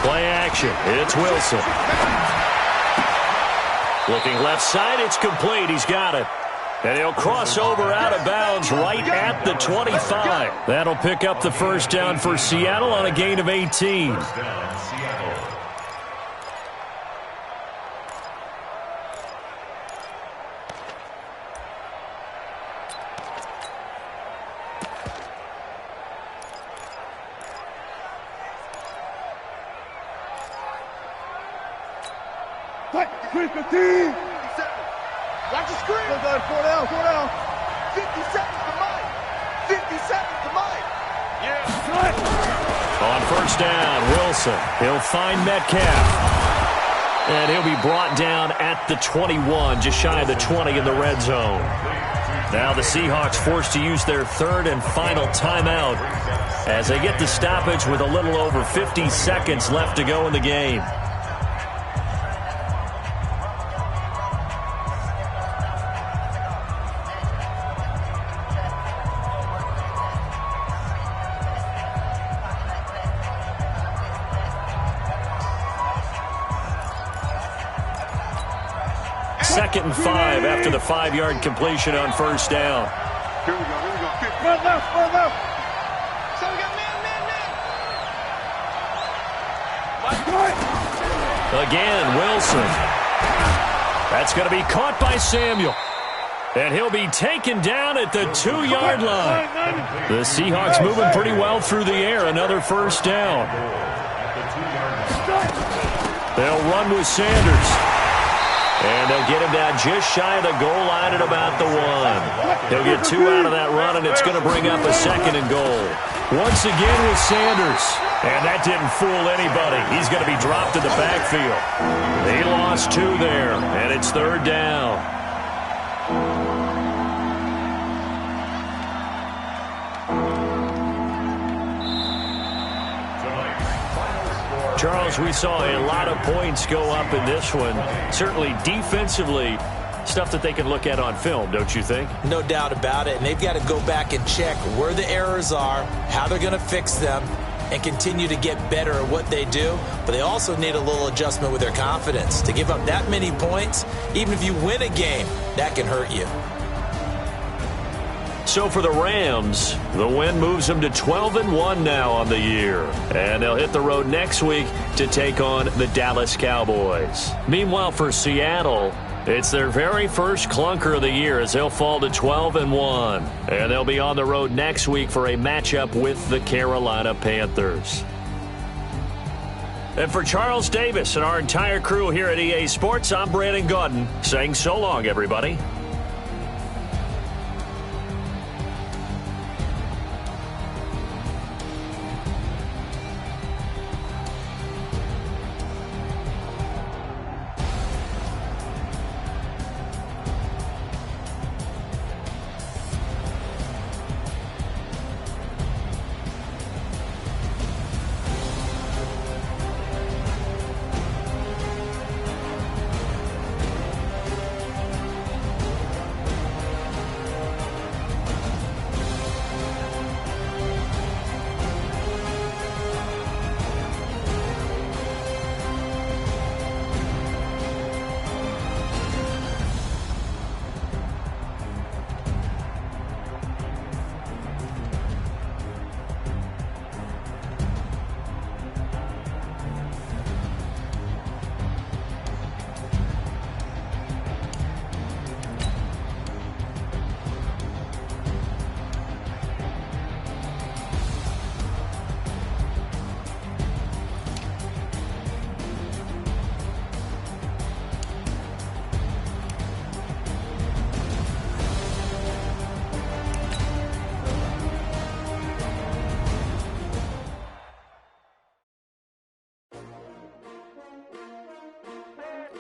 Play action. It's Wilson. Looking left side. It's complete. He's got it. And he'll cross over out of bounds right at the 25. That'll pick up the 1st down for Seattle on a gain of 18. First down, Seattle. Squeakman3's. Watch the screen. Go down, 4 down, 4 down. 50 seconds to Mike. 50 seconds to Mike. Yeah. On 1st down, Wilson. He'll find Metcalf. And he'll be brought down at the 21, just shy of the 20 in the red zone. Now the Seahawks forced to use their 3rd and final timeout as they get the stoppage with a little over 50 seconds left to go in the game. Second and 5 after the 5-yard completion on 1st down. Here we go, here we go. Run left, run left. So we got man. Again, Wilson. That's going to be caught by Samuel. And he'll be taken down at the 2-yard line. The Seahawks moving pretty well through the air. Another 1st down. They'll run with Sanders. And they'll get him down just shy of the goal line at about the 1. He'll get 2 out of that run, and it's going to bring up a 2nd and goal. Once again with Sanders. And that didn't fool anybody. He's going to be dropped in the backfield. He lost 2 there, and it's 3rd down. Charles, we saw a lot of points go up in this one. Certainly defensively, stuff that they can look at on film, don't you think? No doubt about it. And they've got to go back and check where the errors are, how they're going to fix them, and continue to get better at what they do. But they also need a little adjustment with their confidence. To give up that many points, even if you win a game, that can hurt you. So for the Rams, the win moves them to 12-1 now on the year. And they'll hit the road next week to take on the Dallas Cowboys. Meanwhile, for Seattle, it's their very first clunker of the year as they'll fall to 12-1. And they'll be on the road next week for a matchup with the Carolina Panthers. And for Charles Davis and our entire crew here at EA Sports, I'm Brandon Gaudin saying so long, everybody.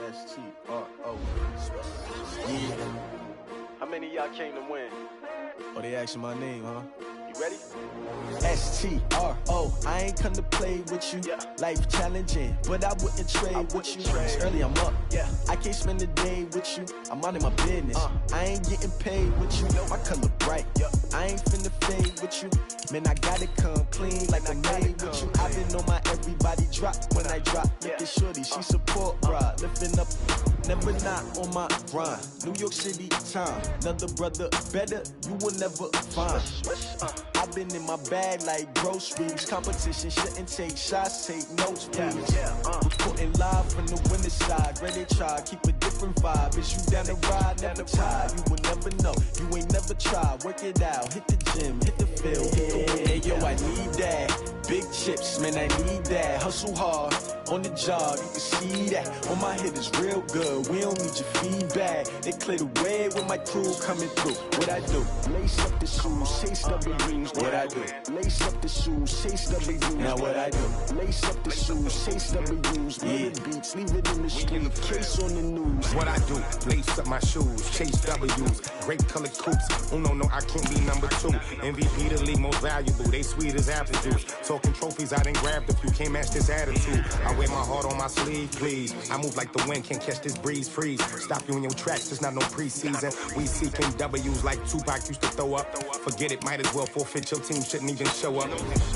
S-T-R-O. Yeah. How many of y'all came to win? Oh, they asking my name, huh? You STRO, I ain't come to play with you. Life challenging, but I wouldn't trade with you. It's early, I'm up. I can't spend the day with you. I'm out of my business. I ain't getting paid with you. My color bright. I ain't finna fade with you. Man, I gotta come clean like I'm made with you. I've been on my everybody drop when I drop. Look at shorty, she support rod. Lifting up, never not on my grind. New York City time, another brother better, you will never find. I've been in my bag like groceries. Competition shouldn't take shots, take notes, please. Reporting live from the winter side. Ready to try, keep a different vibe. Is you down the ride, never tired. You will never know, you ain't never tried. Work it out, hit the gym, hit the field. Hey yo, I need that. Big chips, man, I need that. Hustle hard, on the job, you can see that. On my head is real good, we don't need your feedback. They clear the way with my crew coming through. What I do? Lace up the shoes, chase W's. What I do? Lace up the shoes, chase W's. Now what I do? Lace up the shoes, chase W's. Murder beats, leave it in the street, case on the news. What I do? Lace up my shoes, chase W's. Grape colored coops, no, I can't be number 2. MVP the league most valuable, they sweet as apple juice. Talking trophies, I done grabbed a few, can't match this attitude. I wear my heart on my sleeve, please. I move like the wind, can't catch this breeze, freeze. Stop you in your tracks, there's not no preseason. We seeking W's like Tupac used to throw up. Forget it, might as well forfeit, your team shouldn't even show up.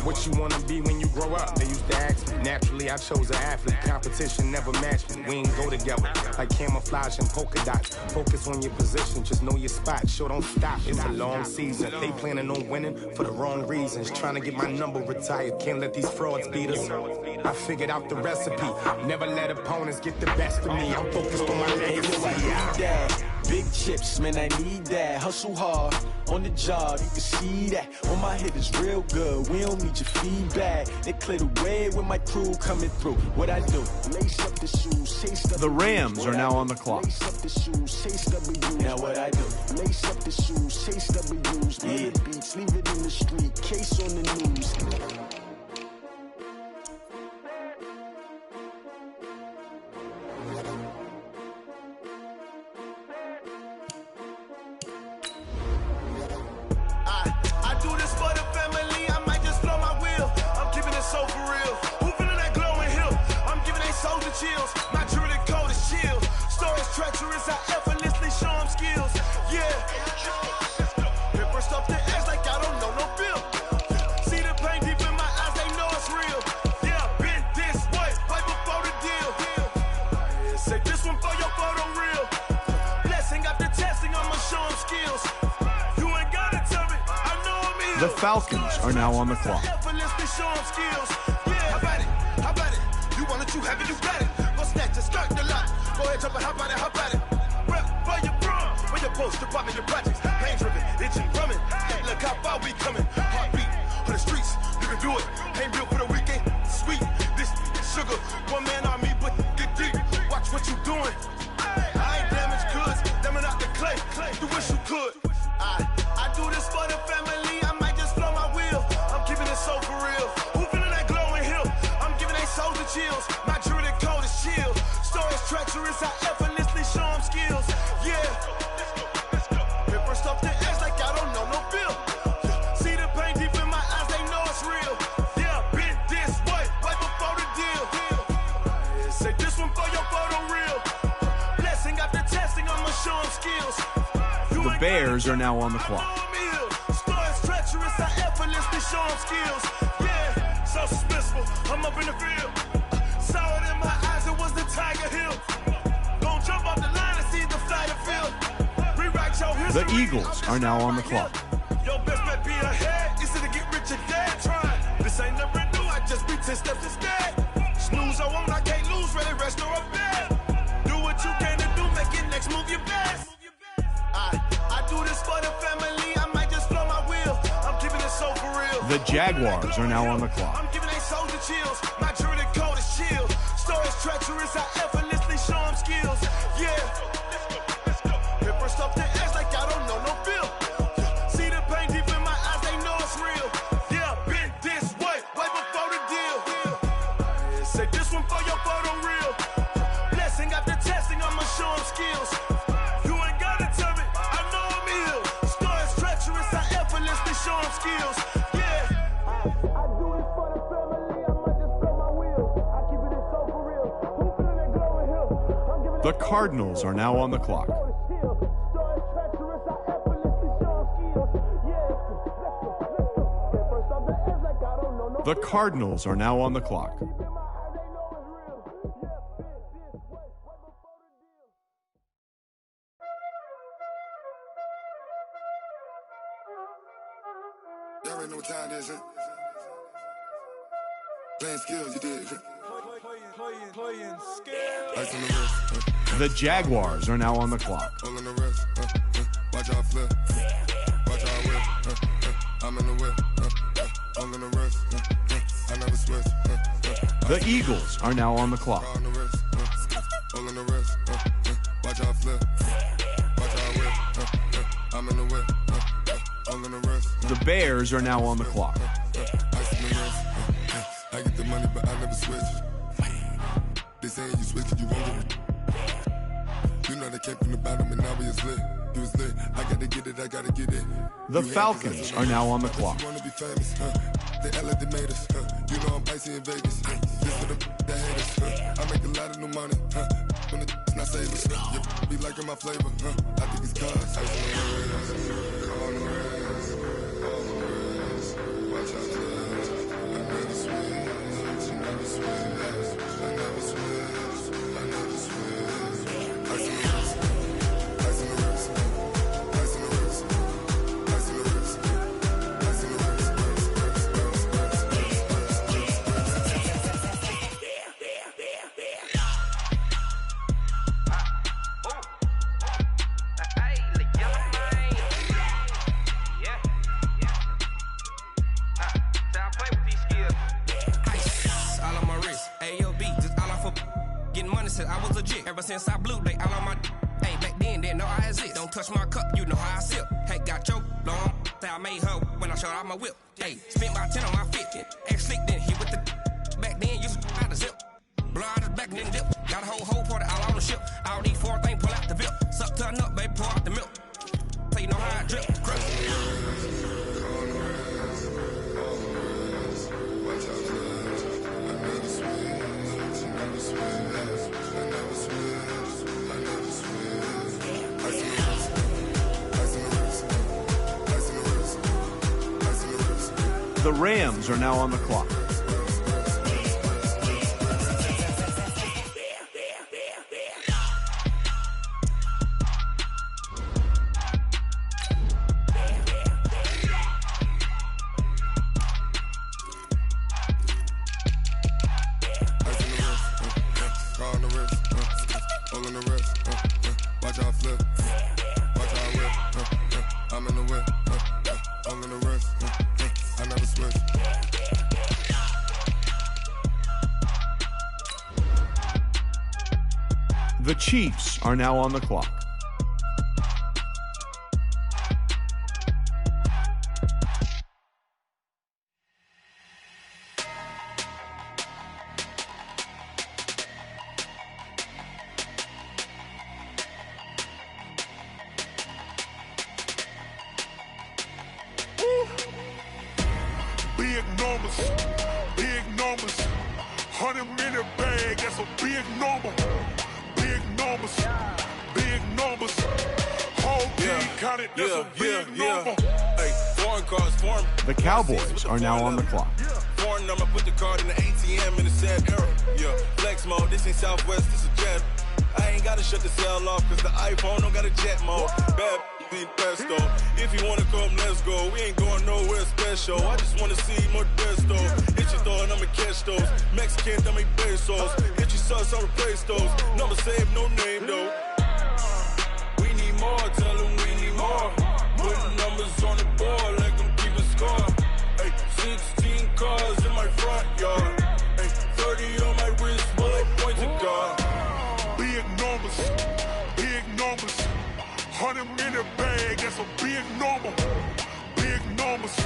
What you wanna be when you grow up? They used to ask me. Naturally, I chose an athlete. Competition never matched me. We ain't go together like camouflage and polka dots. Focus on your position, just know your spot. Sure, don't stop, it's a long season. They planning on winning for the wrong reasons. Trying to get my number retired, can't let these frauds beat us. I figured out the recipe. Never let opponents get the best of me. I'm focused on my legacy. Big chips, man, I need that. Hustle hard, on the job, you can see that. On my head is real good, we don't need your feedback. They clear the way with my crew coming through. What I do? Lace up the shoes, chase The Rams are now on the clock. Lace up the shoes, chase W's. Now what I do? Lace up the shoes, chase W's. Murder beats, leave it in the street, case on the news. My truly code is chill. Stories treacherous, I effortlessly show them skills. Yeah. Paper stuff the edge like I don't know no bill. See the pain deep in my eyes, they know it's real. Yeah, been this way, right before the deal. Say this one for your photo real. Blessing after testing, I'ma show them skills. You ain't gotta tell me, I know I'm ill. The Falcons are now on the clock. Effortlessly show them skills. Yeah, how about it? How about it? You want it, you have it, you got it. Go snatch it, skirt the lot. Go ahead, jump it, how about it, how about it? Rep for your brum, for your post, department, your projects. Pain driven, itching, drumming. Hey, look how far we coming. Heartbeat on the streets, you can do it. Ain't built for the weekend, sweet. This sugar, one man army, but get deep. Watch what you doing. I ain't damaged goods, damning out the clay. You wish you could. I do this for the family, I might just blow my wheel. I'm keeping it so for real. Who feeling that glowing hill? I'm giving they souls the chills. My truly code is chill. Stories treacherous, I effortlessly show them skills. Yeah. Paper stuff the edge like I don't know no bill. See the pain deep in my eyes, they know it's real. Yeah, been this way, right before the deal. Say this one for your photo real. Blessing after testing, I'ma show them skills. The Bears are now on the clock. Stories treacherous, I effortlessly show them skills. Yeah, so suspenseful, I'm up in the field. Saw it in my eyes, it was the Tiger Hill. Don't jump off the line and see the flight of field. Rewrite your history. The Eagles are now on the clock. Your best bet be ahead, easy to get rich or dead. Try. This ain't never new, I just be 10 steps instead. Snooze, I won't, I can't lose, ready, rest or a bed. Do what you can to do, make it next move your best. I do this for the family, I might just blow my wheel. I'm keeping it so for real. The Jaguars are now on the clock. I'm giving they souls the chills. My truly code is chill. Stories treacherous, I effortlessly show them skills. Yeah. Paper stuff the edge like I don't know no bill. See the pain deep in my eyes, they know it's real. Yeah, been this way, right before the deal. Say this one for your photo real. Blessing after testing, I'ma show them skills. You ain't gotta tell me, I know I'm ill. Stories treacherous, I effortlessly show them life skills. Yeah. I do this for the family, I might just blow my wheels. I keep it so for real. Who feeling that glowing hill? I'm giving The Cardinals are now on the clock. The Cardinals are now on the clock. Y'all already know what time it is, huh? Playing skills, you did. Playing skills. Ice on the wrist. The Jaguars are now on the clock. All on the wrist. Watch out flip. Watch out whip. I'm in the whip. All on the wrist. I never switch. The Eagles are now on the clock. On the wrist. All on the wrist. Watch out flip. Watch out whip. I'm in the whip. All on the wrist. The Bears are now on the clock. Ice on the wrist. I get the money, but I never switch. They saying you switch it, you won't get it. You know they came from the bottom and now we is lit. You was lit. I gotta get it, I gotta get it. The Falcons are now on the clock. You wanna be famous, They elevated us, You know I'm icy in Vegas, This for the haters, I make a lot of new money, When the not savers, You be liking my flavor, I think it's cause. Ice on the wrist, on the wrist, on the wrist. Watch out, I never switch, I never switch, I never switch, I never switch. Ice on the wrist, ice on the wrist, ice on the wrist, ice on the wrist, ice on the wrist. I was legit ever since I blew they all on my hey back then didn't know I exist. Don't touch my cup, you know how I sip. Hey, got your long say I made her when I showed out my whip. Hey, spent my 10 on my 50. Ex slick then hit with the back then used to out the zip. Blow out his back then dip. Got a whole party all on the ship. All these four things pull out the VIP. Suck turn up, baby, pour out the milk. So you know how I drip. Crush. The Rams are now on the clock. The Chiefs are now on the clock. Big numbers, 100-minute bag, that's a big number. Big numbers, whole team counted, that's a big number. Hey, foreign cars, foreign. The Cowboys are now on the clock. Foreign number, put the card in the ATM in the sad era. Yeah, flex mode, this ain't Southwest, this is jet. I ain't gotta shut the cell off, cause the iPhone don't got a jet mode. Bad be pesto. If you wanna come, let's go. We ain't going nowhere special. I just wanna see more pesto. Hit your door and I'ma catch those. Mexican, dummy pesos. Hit your sauce, I'll replace those. Number saved, no name though. We need more, tell them we need more. Putting numbers on the board, like them keep a score. Hey, 16 cars in my front yard. Hey, 30 on my wrist, bullet point to God. Big numbers, 100-minute bag, that's a big number. Big numbers.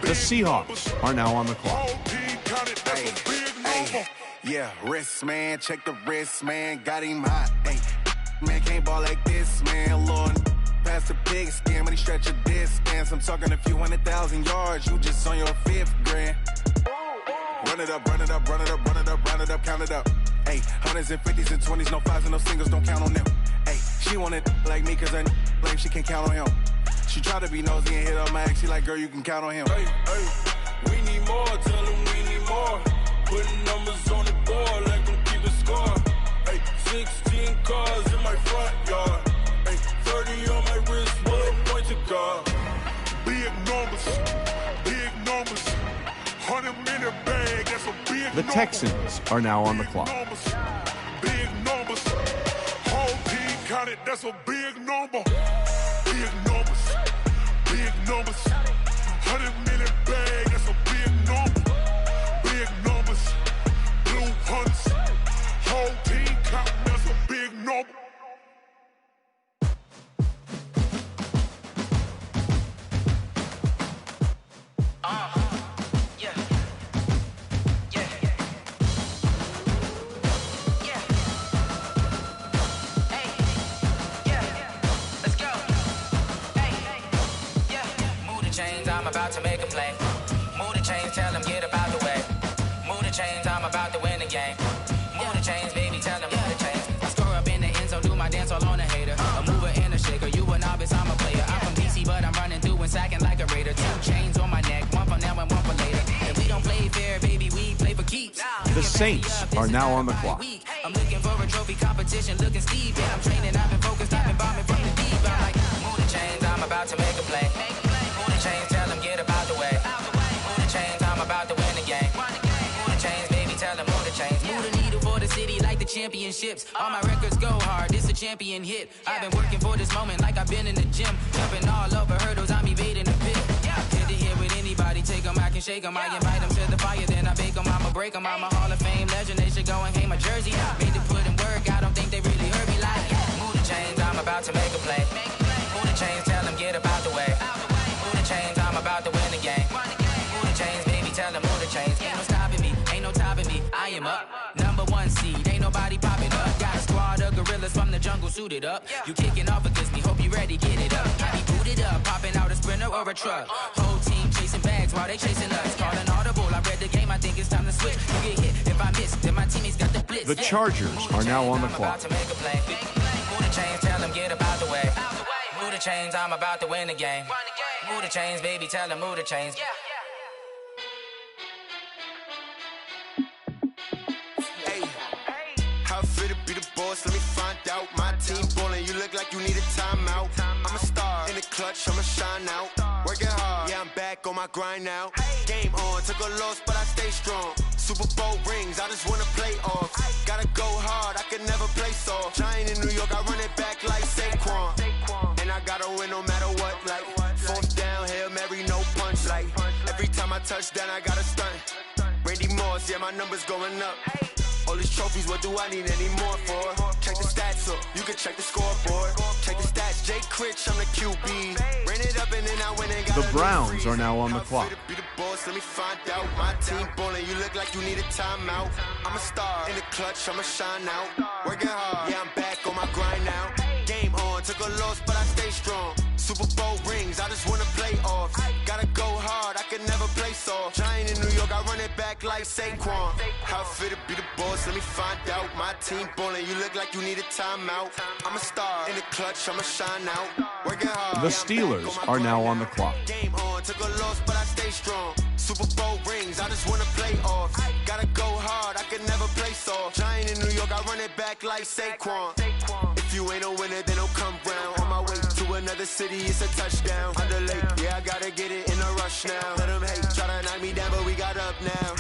The Seahawks are now on the clock. Whole team counted, that's a big number. Yeah, wrist man, check the wrist man, got him hot. Ay, man can't ball like this, man. Lord, past the big skin, but he stretch your distance. I'm talking a few 100,000 yards, you just on your 5th grand. Run it up, run it up, run it up, run it up, run it up, count it up. Ayy, hundreds and 50s and 20s, no 5s and no singles, don't count on them. Ayy, she want it like me, cause her like she can count on him. She try to be nosy and hit up my ex, she like, girl, you can count on him. Hey, hey, we need more, tell them we need more. Putting numbers on the board, like them keep a score. Hey, 16 cars in my front yard. Hey, 30 on my wrist, what a point to guard. Big numbers, big numbers. 100-minute bag, that's a big The Texans are now on the clock. Big numbers. Whole team counted, that's a big number. Big numbers, big numbers. 100-minute bag, that's a big number. Big numbers. Blue hunts. Whole team counting, that's a big number. I'm about to make a play. Move the chains, tell them get about the way. Move the chains, I'm about to win the game. Move the chains, baby, tell them move the chains. I score up in the end zone, do my dance all on a hater. A mover and a shaker, you a novice, I'm a player. I'm from DC, but I'm running through and sacking like a raider. 2 chains on my neck, one for now and one for later. If we don't play fair, baby, we play for keeps. The Saints are now on the clock. I'm looking for a trophy competition, looking Steve. Yeah, I'm training, I've been focused, I've been bombing from the deep. I'm like, move the chains, I'm about to make a play. Move the chains, tell them get about the way. Move the chains, I'm about to win the game. Move the chains, baby, tell them move the chains. Move the needle for the city like the championships. All my records go hard, this a champion hit. I've been working for this moment like I've been in the gym. Jumping all over hurdles, I'm evading the pit. Head to head with anybody, take them, I can shake them. I invite them to the fire, then I bake them, I'ma break them. I'm a Hall of Fame legend, they should go and hang my jersey. Made to put in work, I don't think they really heard me like, move the chains, I'm about to make a play. Move the chains, tell them get about the way. Move the chains, I'm about to win the game. Move the chains, baby, tell them move the chains. Ain't no stopping me, ain't no topping me. I am up, number 1 seed, ain't nobody popping up. Got a squad of gorillas from the jungle suited up. You kicking off against me, hope you ready, get it up. I be booted up, popping out a sprinter or a truck. Whole team chasing bags while they chasing us. Calling audible, I read the game, I think it's time to switch. You get hit, if I miss, then my teammates got the blitz. The Chargers are now on the clock. Move the chains, tell them get about the way. Move the chains, I'm about to win the game. Move the chains, baby, tell them move the chains. Hey, how fit to be the boss? Let me find out. My team ballin', you look like you need a timeout. I'm a star in the clutch, I'ma shine out. Working hard, yeah, I'm back on my grind now. Game on, took a loss, but I stay strong. Super Bowl rings, I just wanna play off. Gotta go hard, I can never play soft. Giant in New York, I run it back like Saquon. And I gotta win no matter what, like 4th down, Hail Mary, no punch. Like every time I touch down, I gotta stunt. Randy Moss, yeah, my numbers going up. All these trophies, what do I need any more for? Check the stats up, you can check the scoreboard. Check the stats, Jay Critch, I'm the QB. Ran it up and then I went and got The Browns are now on the clock. Be the boss, let me find out. My team ballin', you look like you need a timeout. I'm a star in the clutch, I'ma shine out. Working hard, yeah, I'm back on my grind now. Game on, took a loss, but I stay strong. Super Bowl rings, I just wanna play off. Gotta go hard, I can never play soft. Giant in New York, I run it back like Saquon. How fit to be the boss, let me find out. My team ballin', you look like you need a timeout. I'm a star in the clutch, I'ma shine out. Working hard. The Steelers are now on the clock. Game on, took a loss, but I stay strong. Super Bowl rings, I just wanna play off. Gotta go hard, I can never play soft. Giant in New York, I run it back like Saquon. If you ain't a winner, then don't come round. On my way to another city, it's a touchdown. Under late, yeah, I gotta get it in a rush now. Let them hate, try to knock me down, but we got up now.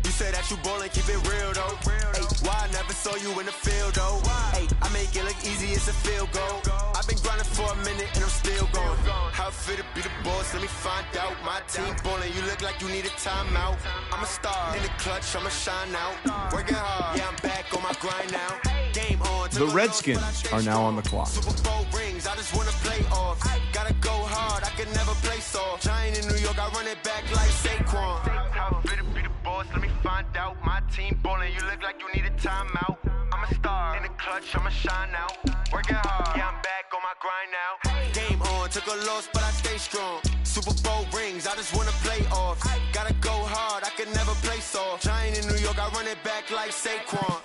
You say that you ballin', keep it real though. Hey, why I never saw you in the field though? Hey, I make it look easy, it's a field goal. I've been grinding for a minute and I'm still going. How fit to be the boss, let me find out. My team ballin', you look like you need a timeout. I'm a star in the clutch, I'ma shine out. Working hard, yeah, I'm back on my grind now. Game on. The Redskins are now on the clock. Super Bowl rings, I just wanna play off. Gotta go hard, I can never play soft. Giant in New York, I run it back like Saquon. How fit to be the boss, let me find out. My team ballin', you look like you need a timeout. I'm a star in the clutch, I'ma shine out. Working hard, yeah, I'm back on my my grind now. Game on, took a loss, but I stay strong. Super Bowl rings, I just wanna play off. Gotta go hard, I can never play soft. Giant in New York, I run it back like Saquon.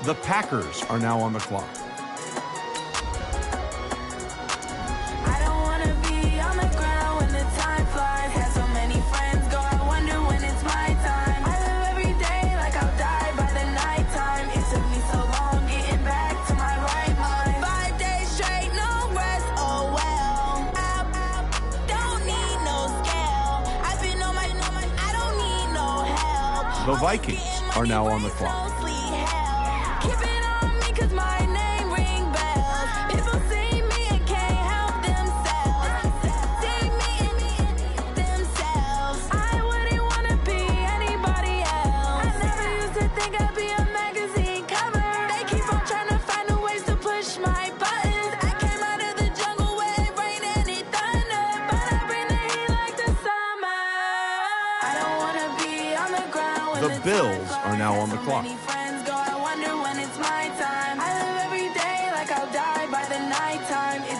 The Packers are now on the clock. I don't wanna be on the ground when the time flies. Had so many friends go, I wonder when it's my time. I live every day like I'll die by the nighttime. It took me so long getting back to my right mind. 5 days straight, no rest, oh well. I don't need no scale. I've been on my, I don't need no help. The Vikings are now on the clock. Keep it on me cause my name ring bells. People see me and can't help themselves. See me and themselves. I wouldn't wanna be anybody else. I never used to think I'd be a magazine cover. They keep on trying to find new ways to push my buttons. I came out of the jungle where it rained and it thundered, but I bring the heat like the summer. I don't wanna be on the ground when The Bills are now on the clock.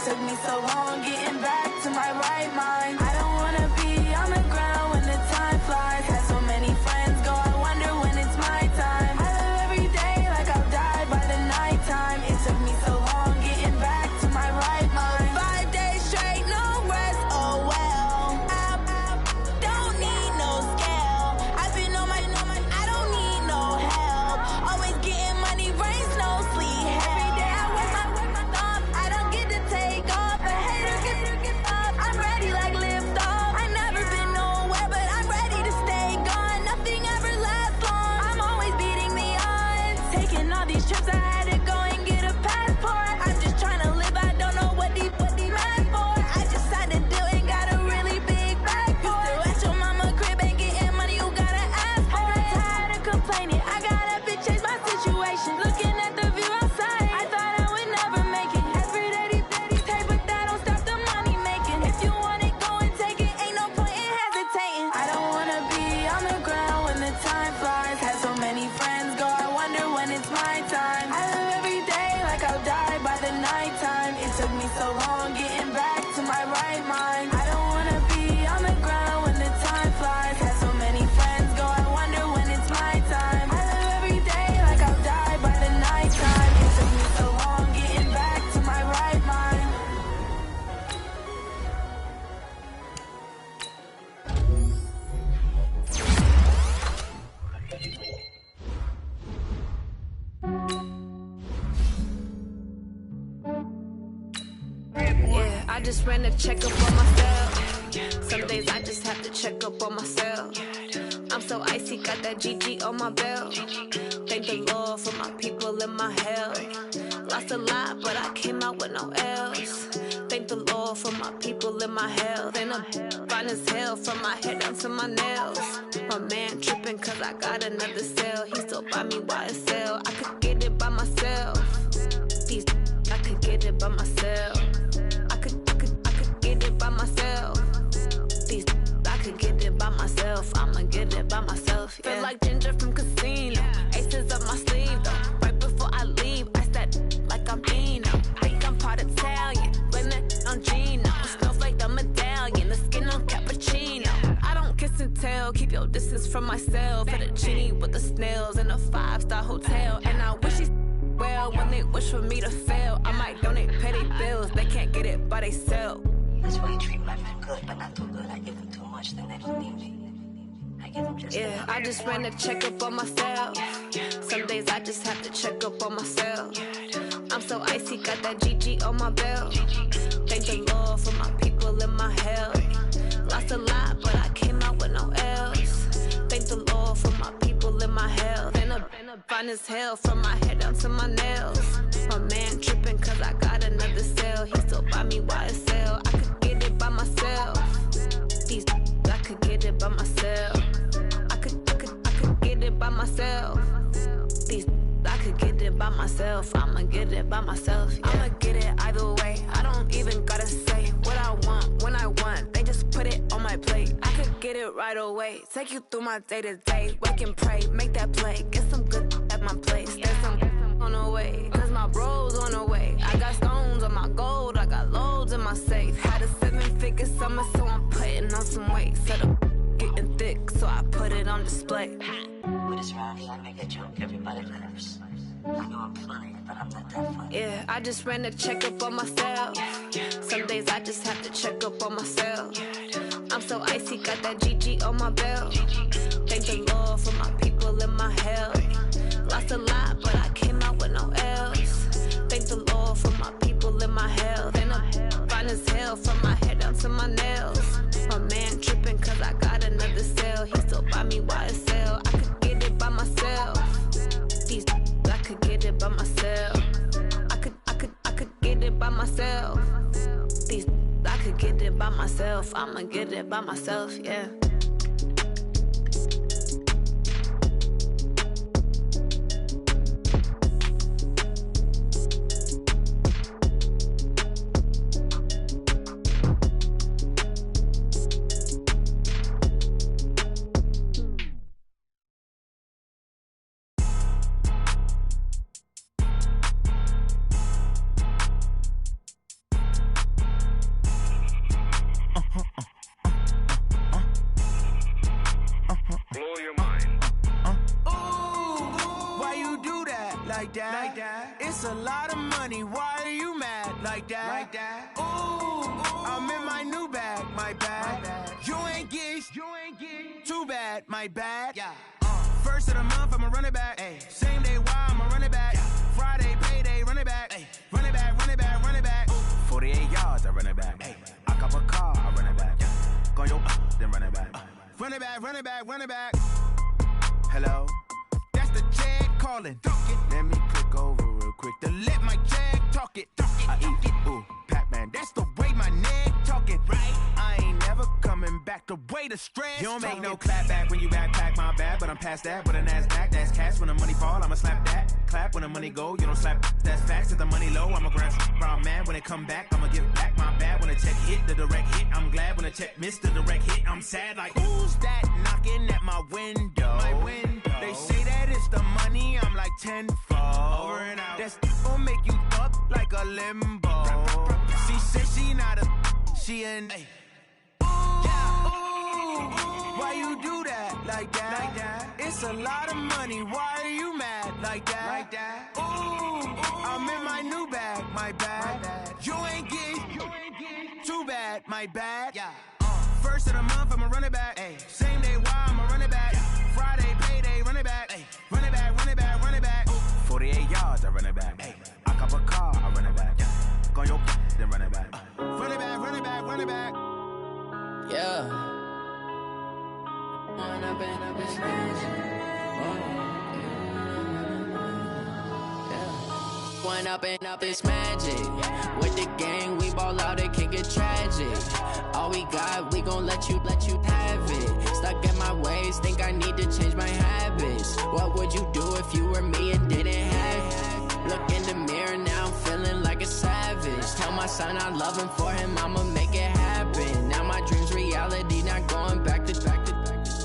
Took me so long getting back to my right mind. I don't wanna be on the ground when the time flies. Had so many friends go, I wonder when it's my time. I live every day like I'll die by the nighttime. It took me so long getting back to my right mind. 5 days straight, no rest, oh well. I don't need no scale. I've been on my, I don't need no help. Always getting money, rain, snow, sleet. Every day I work my thumb. I don't get to take off. A hater get up. I'm ready like lift off. I never been nowhere, but I'm ready to stay gone. Nothing ever lasts long. I'm always beating the odds. Taking all these trips, I had to go and get a passport. I'm just trying to live. I don't know what the mad for. I just signed a deal and got a really big bag for it. You still at your mama crib and getting money, you gotta ask for it. I'm tired of complaining. I gotta bitch change my situation. Looking at the view outside, I thought I would never make it. Every day these take, but that don't stop the money making. If you want it, go and take it. Ain't no point in hesitating. I don't wanna be on the ground when the time flies. Had so many friends go, I wonder when it's my time. I live every day like I'll die by the nighttime. It took me so long getting back to my right mind. I don't wanna be on the ground when the time flies. Had so many friends go, I wonder when it's my time. I live every day like I'll die by the nighttime. It took me so long getting back to my right mind. Yeah, I just ran a checkup on myself. Some days I just have to check up on myself. I'm so icy, got that GG on my belt. Thank the Lord for my people and my health. Lost a lot, but I came out with no L's. Thank the Lord for my people and my health. And I'm fine as hell from my head down to my nails. My man tripping cause I got another cell. He still buy me YSL. I could get it by myself. These I could get it by myself. I could get it by myself. These I could get it by myself. I'ma get it by myself. Yeah. Feel like Ginger from Casino. Aces up my sleeve though. Right before I leave, I said like I'm Dino. Think I'm part Italian. Blame that on Gino. Snowflake the medallion. The skin on cappuccino. I don't kiss and tell. Keep your distance from myself. Fettuccine with the snails in a 5-star hotel. And I wish he's well when they wish for me to fail. I might donate petty bills. They can't get it by themselves. That's why you treat my friend good, but not too good. I give them too much, then they don't need me. I give them just yeah, I just ran a checkup on myself. Some days I just have to check up on myself. I'm so icy, got that GG on my belt. Thank the Lord for my people and my health. Lost a lot, but I came out with no L's. Thank the Lord for my people people in my hell. Been a fine as hell from my head down to my nails. My man tripping cause I got another sale. He still buy me YSL. I could get it by myself. These I could get it by myself. I could get it by myself. These I could get it by myself. I'ma get it by myself. Yeah. I'ma get it either way. I don't even gotta say what I want when I want. They just put it on my plate. I could get it right away. Take you through my day to day. Wake and pray, make that play. Get some good at my place. There's some on the way. Cause my bro's on the way. I got stones on my gold. I got loads in my safe. Had a 7-figure summer, so I'm putting on some weight. Set up getting thick, so I put it on display. With this round here, I make a joke, everybody laughs. I know I'm funny, but I'm not that funny. Yeah, I just ran a checkup on myself. Some days I just have to check up on myself. I'm so icy, got that GG on my belt. Thank the Lord for my people in my health. Lost a lot, but I came out with no else. Thank the Lord for my people in my health. And I'm fine as hell from my head down to my nails. My man tripping cause I got another sale. He still buy me YSL. I could get it by myself. These I could get it by myself. I could get it by myself. These I could get it by myself. I'ma get it by myself, yeah. It's a lot of money, why are you mad like that? Ooh, I'm in my new bag, my bad. You ain't get too bad, my bad. First of the month, I'ma run it back. Same day, why I'ma run it back. Friday, payday, run it back. Run it back, run it back, run it back. 48 yards, I run it back. I cop a car, I run it back. Go your then run it back. Run it back, run it back, run it back. Hello? That's the jag calling. Let me click over real quick to let my jag talk it. I eat it, ooh, Pac-Man. That's the way my neck talking. Right? I ain't never coming back the way the stress. You don't make no clap back when you backpack, my bad. But I'm past that, but a NASDAQ, that's cash. When the money fall, I'ma slap that. Clap when the money go, you don't slap. That's facts. If the money low, I'ma grab brown man. When it come back, I'ma give back my bad. When the check hit, the direct hit. I'm glad when the check missed the direct hit. I'm sad like, who's that knocking at my window? My window. They say that it's the money, I'm like tenfold. Over and out. That's gon' make you up like a limbo. She said she not a, she an. Why you do that like that? It's a lot of money, why are you mad like that? Ooh, I'm in my new bag, my bad. You ain't get too bad, my bad. First of the month, I'ma run it back. Same day, why I'ma run it back. Friday, payday, run it back. Run it back, run it back, run it back. 48 yards, I run it back. I cop a car, I run it back. Go your then run it back. Run it back, run it back, run it back. Yeah. When I've been up this When up and up it's magic. With the gang, we ball out, it can get tragic. All we got, we gon' let you have it. Stuck in my ways, think I need to change my habits. What would you do if you were me and didn't have it? Look in the mirror, now I'm feeling like a savage. Tell my son I love him, for him I'ma make it happen. Now my dream's reality, not going back to.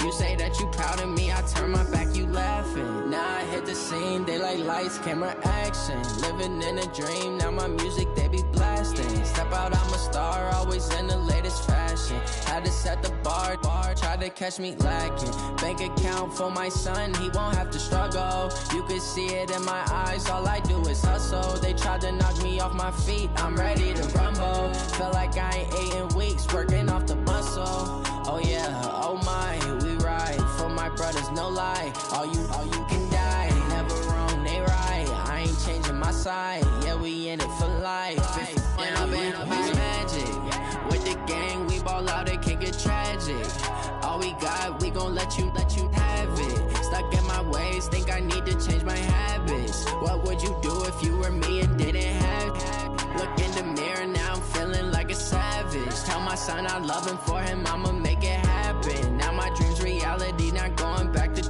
You say that you proud of me, I turn my back, you laughing. Now I hit the scene, they like lights, camera, action. Living in a dream, now my music, they be blasting. Step out, I'm a star, always in the latest fashion. Had to set the bar, try to catch me lacking. Bank account for my son, he won't have to struggle. You can see it in my eyes, all I do is hustle. They tried to knock me off my feet, I'm ready to rumble. Feel like I ain't ate in weeks, working off the muscle. Oh yeah, oh my, we ride for my brothers, no lie. All you can die, never wrong, they right. I ain't changing my side, yeah, we in it for life. When I've been up, it's magic. With the gang, we ball out, it can get tragic. All we got, we gon' let you have it. Stuck in my ways, think I need to change my habits. What would you do if you were me and didn't have? Look in the mirror, now I'm feeling like a savage. Tell my son I love him, for him I'ma make it happen. Now my dream's reality, not going back to.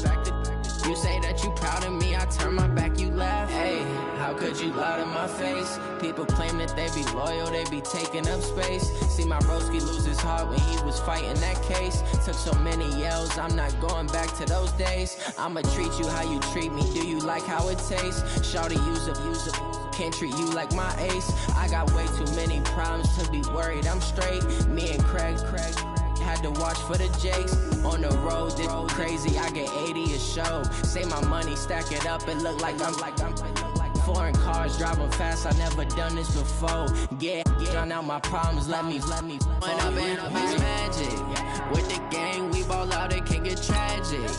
You say that you proud of me, I turn my back, you laugh. Hey, how could you lie to my face? People claim that they be loyal, they be taking up space. See my broski lose his heart when he was fighting that case. Took so many yells, I'm not going back to those days. I'ma treat you how you treat me, do you like how it tastes? Shawty, use up, can't treat you like my ace. I got way too many problems to be worried, I'm straight. Me and Craig had to watch for the Jakes. On the road, this crazy, I get 80 a show. Say my money, stack it up, it look like I'm foreign cars, driving fast, I never done this before. Get drown out my problems, let me point up in it's magic. With the gang, we ball out, it can get tragic.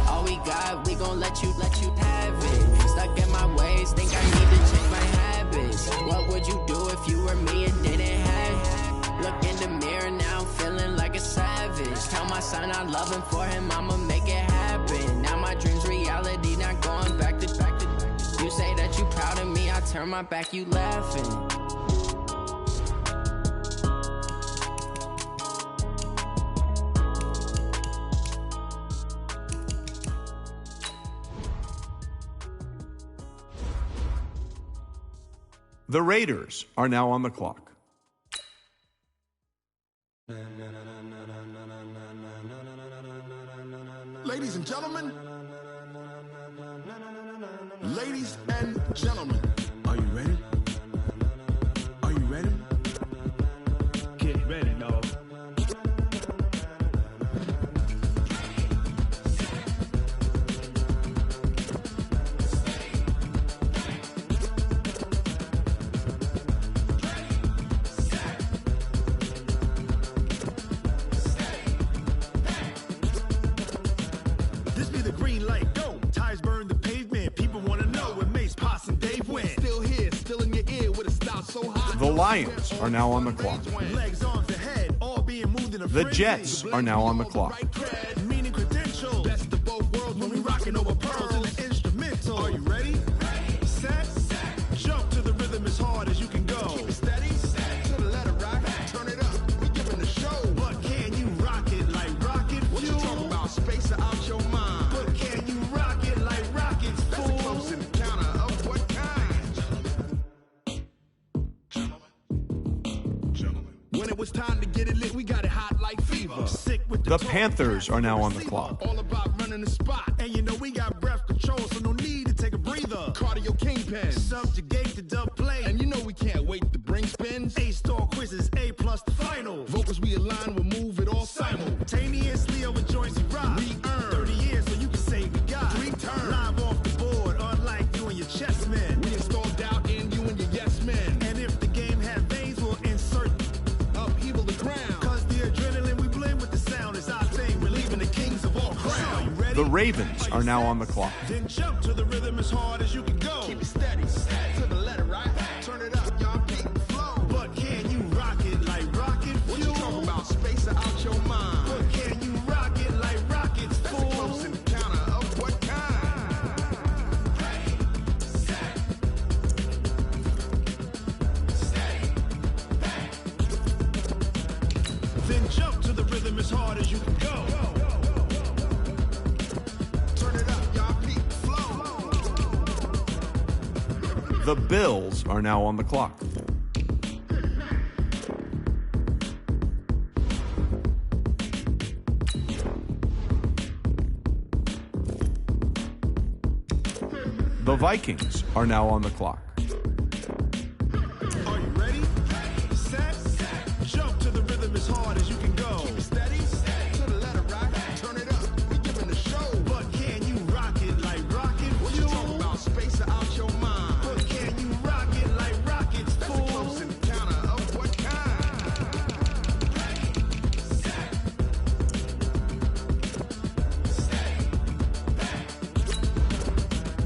All we got, we gon' let you have it. Stuck in my ways, think I need to change my habits. What would you do if you were me and didn't have? Look in the mirror, now I'm feeling like a savage. Tell my son I love him, for him I'ma make it happen. Now my dream's reality, not going back to. You say that you proud of me, I turn my back, you laughing. The Raiders are now on the clock. Ladies and gentlemen, ladies and gentlemen, are you ready? Are you ready? Get ready, dog. This be the green light, go. Tires burn the pavement. People want to know where Mace, Poss, and Dave went. Still here, still in your ear with a style so hot. The Lions are now on the clock. Legs, arms, and head, all being moved in a The frenzy. Jets are now on the clock. Meaning credential. Best of both worlds when we rocking over pearls in the instrumental. Are you ready? Set. Jump to the rhythm as hard as you can go. Keep it steady. To the letter rock. Turn it up. We giving the show. But can you rock it like rocket fuel? What you talking about? Space out your mind. But can you rock it like rockets, fool? That's a close encounter of what kind? When it was time to get it lit, we got it hot like fever. Sick with The Panthers are now on the clock. all about running the spot. And you know we got breath control, so no need to take a breather. Cardio kingpin, subjugate the dub play. And you know we can't wait to bring spins. A-star quizzes, A+ the final. Vocals we align, we'll move it all simultaneously over joints we rock. We earn 30 years, so you can say we got 3 turns. Live off the board, unlike you and your chess men. We install doubt in you and your yes men. And if the game had veins, we'll insert upheaval the ground. Cause the adrenaline we blend with the sound is our thing. We're leaving the kings of all crown. You ready? The Ravens are now on the clock. Then jump to the rhythm as hard as you can go. Keep it steady, to the letter, right? Turn it up, y'all keep the flow. But can you rock it like rocket fuel? What you talking about? Space out your mind. But can you rock it like rockets, fool? That's a close encounter of what kind? Then jump to the rhythm as hard as you can go. Turn it up, y'all keep the flow. The Bills are now on the clock. The Vikings are now on the clock. Are you ready? Set. Jump to the rhythm as hard as you can go. Keep it steady. To the letter rock. Turn it up. We giving the show. But can you rock it like rocket fuel? What you talking about? Space out your mind. But can you rock it like rockets, fool? That's a close encounter of what kind?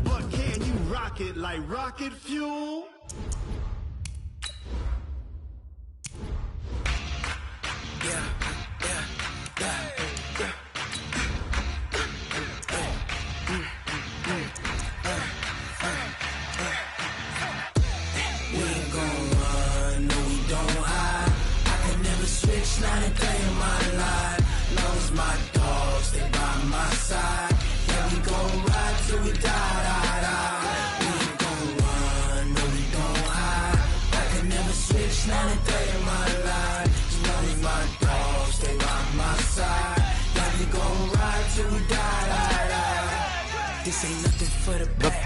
But can you rock it like rocket fuel?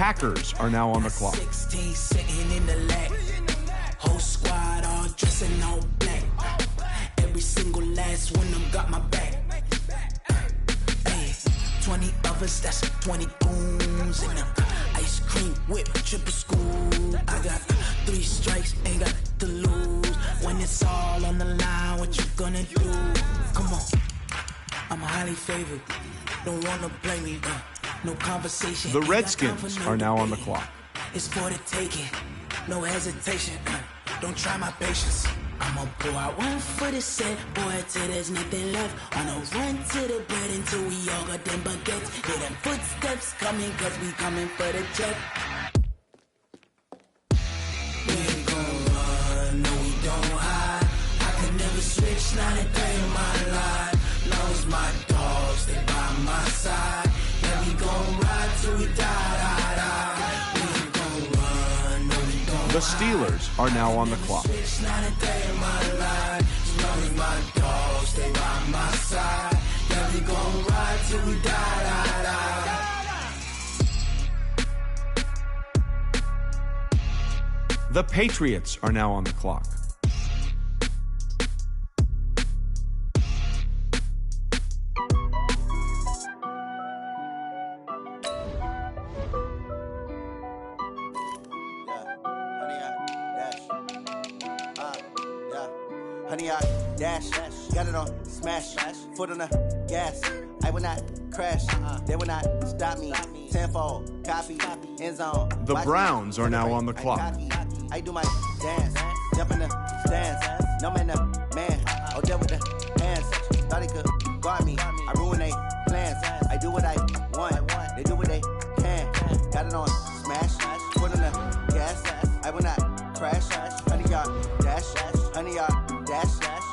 Packers are now on the clock. 16 sitting in the lag. Whole squad all dressing all black. Every single last one of them got my back. 20 of us, that's 20 goons in them. Ice cream whip, triple school. I got 3 strikes, ain't got to lose. When it's all on the line, what you gonna do? Come on, I'm highly favored. Don't wanna blame me, no conversation. The Redskins are now on the clock. It's for the taking, no hesitation. Don't try my patience. I'ma pour out one for the set, boy, till there's nothing left. On a run to the bread until we all got them baguettes. Hear them footsteps coming, cause we coming for the check. We ain't gon' run, no we don't hide. I can never switch, not a day in my life. Long as my dogs stay by my side. Yeah, we gon' ride till we die. The Steelers are now on the clock. The Patriots are now on the clock. Honey, I dash, got it on smash, foot on the gas. I will not crash, they will not stop me. Tenfold, copy, end zone. The Browns are now on the clock. I do my dance, jump in the stands. No man, the man, oh, there with the hands. Thought he could guard me, I ruin they plans. I do what I want, they do what they can. Got it on smash, foot on the gas. I will not crash, honey, y'all dash, honey, y'all dash,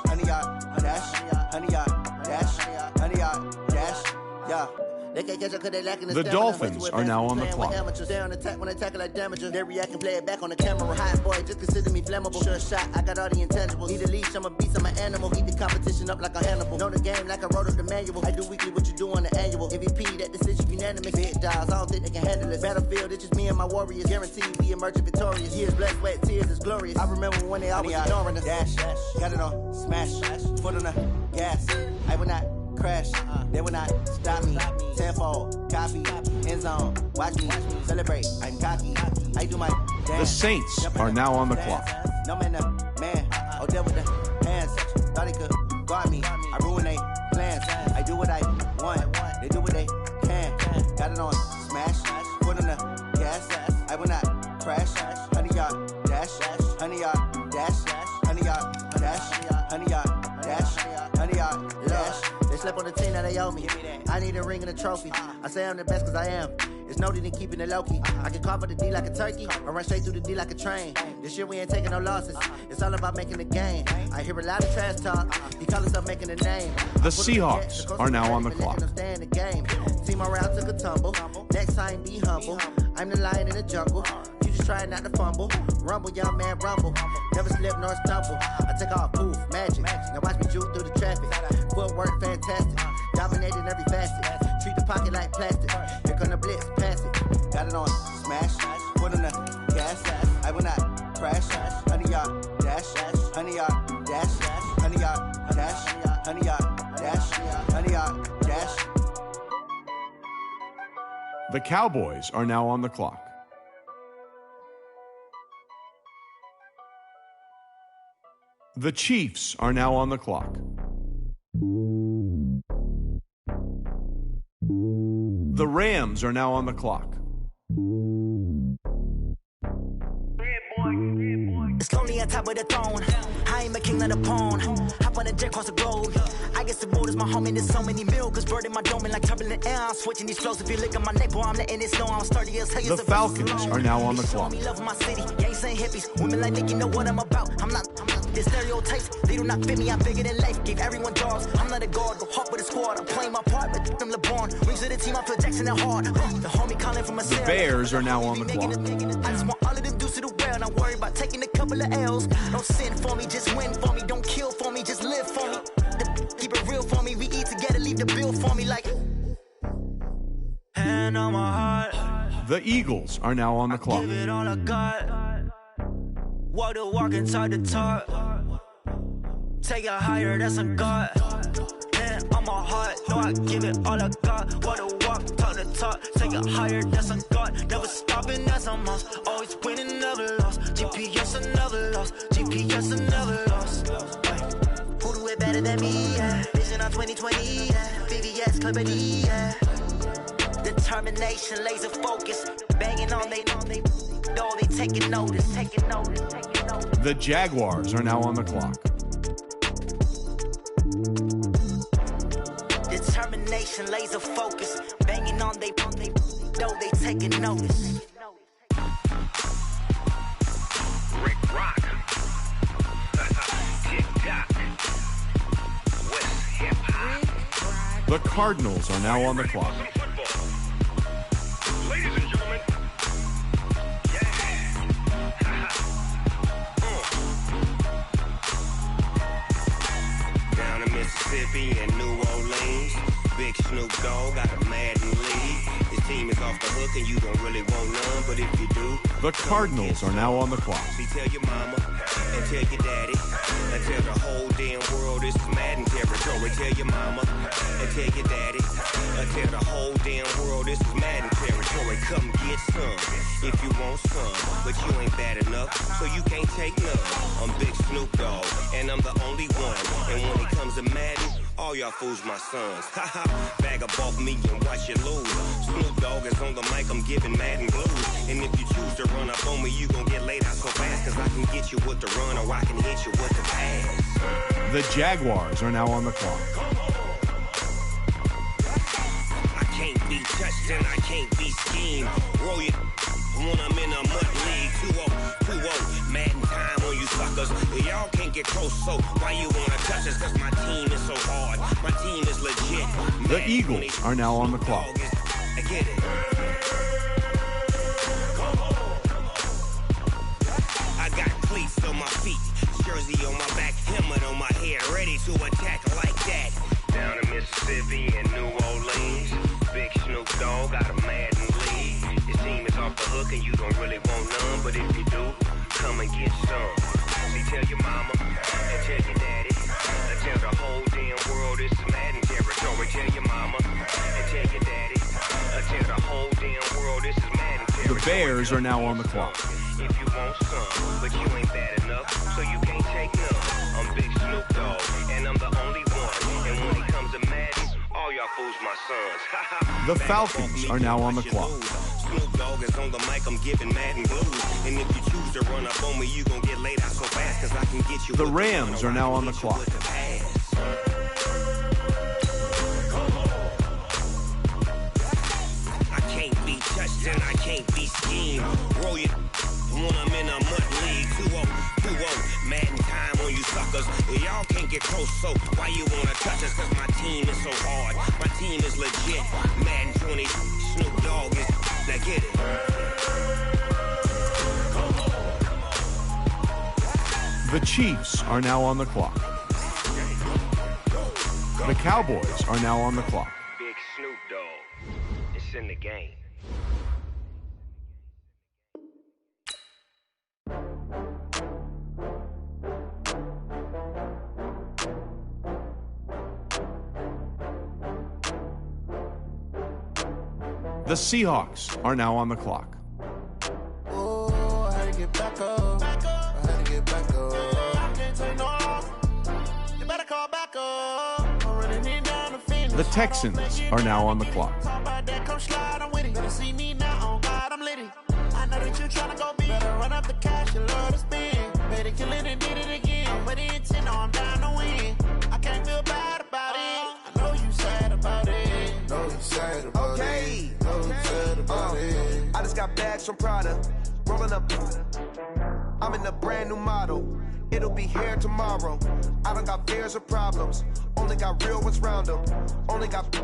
honey, y'all dash, honey, y'all dash, honey, y'all dash, yeah. The Dolphins are now on the clock. They're on attack when I tackle like damager. They react and play it back on the camera. Hot boy, just consider me flammable. Sure shot, I got all the intangibles. Need a leash, I'm a beast, I'm an animal. Eat the competition up like a Hannibal. Know the game like I wrote up the manual. I do weekly what you do on the annual. MVP, that decision unanimous. Big dials, I don't think they can handle it. Battlefield, it's just me and my warriors. Guaranteed we emerging victorious. Years, blood, sweat, tears, is glorious. I remember when they always ignoring us. Dash, got it on smash, foot on the gas. I will not crash, they will not stop me. Tenfold, copy, end zone. Watch me celebrate. I'm cocky. I do my dance. The Saints are now on the clock. No man, the man. Oh, there with the hands. Thought he could guard me. I ruin they plans. I do what I want. They do what they can. Got it on smash. Foot on the gas. I will not crash. Honey, y'all dash. Honey, y'all dash. Honey, y'all dash. Honey, y'all dash. Honey, y'all dash. They slept on the team that they owe me. I need a ring and a trophy. I say I'm the best cause I am. It's no need in keeping it low-key. I can carve up the D like a turkey or run straight through the D like a train. This year we ain't taking no losses. It's all about making the game. I hear a lot of trash talk. He call himself making a name. The Seahawks are now on the clock. Stay in the game. Team around took a tumble. Next time be humble. I'm the lion in the jungle. You just try not to fumble. Rumble, young man, rumble. Never slip nor stumble. I take off, poof, magic. Now watch me juke through the traffic. Footwork fantastic. Dominating every facet. Treat the pocket like plastic. Here come the blitz, pass it. Got it on smash. Foot on the gas. I will not crash. Honey, y'all dash. Honey, y'all dash. Honey, y'all dash. Honey, y'all dash. Honey, y'all dash. The Cowboys are now on the clock. The Chiefs are now on the clock. The Rams are now on the clock. It's lonely on top of the throne. I ain't a king, not a pawn. Hop on a jet across the globe. I guess the road is my home and there's so many milkers burning my dome and like turbulent air. I'm switching these flows. If you look at my neck, boy, I'm letting it snow. I'm sturdy as hell. The Falcons are now on the clock. Me love my city. Yeah, ain't saying hippies. Women like think you know what I'm about. I'm not the stereotypes. They do not fit me. I'm bigger than life. Gave everyone jobs. I'm not a guard. Go hard with a squad. I'm playing my part, but them LeBron. Rings to the team. I feel Jackson and hard. The homie calling from a The Bears are now on the clock. I just want all of them dudes to the well. Not worry about taking a couple of L's. Don't sin for me, just win for me. Don't kill for me, just live for me. Keep it real for me. We eat together, leave the bill for me like. Hand on my heart. The Eagles are now on the clock. Give it all I got. Walk the walk inside the talk. Take it higher, that's a God. Man, I'm a heart, no, I give it all I got. Walk the walk, talk the talk. Take it higher, that's a God. Never stopping, that's a must. Always winning, never lost. GPS, I never lost. GPS, I never lost. Who do it better than me? Yeah. Vision on 2020, yeah. VVS, Clippity, yeah. Determination, laser focus. Banging on they know they taking notice. The Jaguars are now on the clock. Determination, laser focus. Banging on they know they taking notice. Rick Rock. Tick-tock. West hip-hop. The Cardinals are now on the clock. Ladies and gentlemen. Down in Mississippi and New Orleans, Big Snoop Dogg got a Madden league. His team is off the hook and you don't really want none, but if you do, The Cardinals are now on the clock. see, tell your mama and tell your daddy and tell the whole damn world this is Madden territory. Tell your mama and tell your daddy and tell the whole damn world this is Madden territory. Come get some if you want some, but you ain't bad enough, so you can't take none. I'm Big Snoop Dogg and I'm the only one. And when it comes to Madden, all y'all fools my sons. Haha, bag up off me and watch you lose. Snoop Dogg is on the mic, I'm giving Madden blues. And if you choose to run up on me, you gon' get laid out so fast, cause I can get you with the run or I can hit you with the pass. The Jaguars are now on the clock. I can't be touched and I can't be schemed. Roll you when I'm in a mud league. 2-0, Madden time on you suckers. Y'all can't get close, so why you wanna touch us? Cause my team is so hard. My team is legit. The Eagles are now on the clock. I get it. I got cleats on my feet, jersey on my back, helmet on my head, ready to attack like that. Down in Mississippi and New Orleans, Big Snoop Dogg got a Madden league. His team is off the hook and you don't really want none, but if you do, come and get some. See, tell your mama and tell your daddy, and tell the whole damn world this is Madden territory. Tell your mama and tell your daddy, and tell the whole damn world this is Madden territory. The Bears are now on the clock. If you want some, but you ain't bad enough, so you can't take none. I'm Big Snoop Dogg, and I'm the only one. And when it comes to Madden, all y'all fools my sons. The Falcons are now on the clock. Snoop Dogg is on the mic, I'm giving Madden blues. And if you choose to run up on me, you gon' get laid out so fast, cause I can get you. The Rams are now on the clock. I can't be touched and I can't be schemed. Roll you when I'm in a mud league. 2-0, Madden time on you suckers. Y'all can't get close, so why you wanna touch us? Cause my team is so hard. My team is legit. Madden 20, Snoop Dogg is, now get it. The Chiefs are now on the clock. The Cowboys are now on the clock. Big Snoop Dogg, it's in the game. The Seahawks are now on the clock. Oh, I had to get back up. I had to get back up. I can't take no off. You better call back up. I'm running it down the finish. The Texans are now on the clock. Talk about that, come slide, I'm with it. Better see me now, on God, I'm litty. I know that you tryna go big. Better run up the cash, you love to spend. Better kill it and did it again. I'm with the intent, no, I'm down to win. I can't feel bad about it. I know you sad about it. Know you sad about Okay. it. Know you sad about it. I just got bags from Prada, rolling up. I'm in a brand new model. It'll be here tomorrow. I don't got fears or problems. Only got real ones round them. Only got.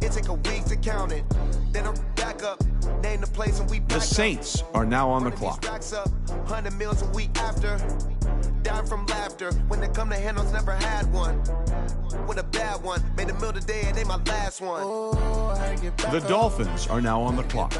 It take a week to count it. Then I'm back up. Name the place and we back The Saints are now on the clock. Racks up. 100 meals a week after. Down crying from laughter. When it come to handles, never had one. With a bad one, made a meal today and they my last one. The Dolphins are now on the clock.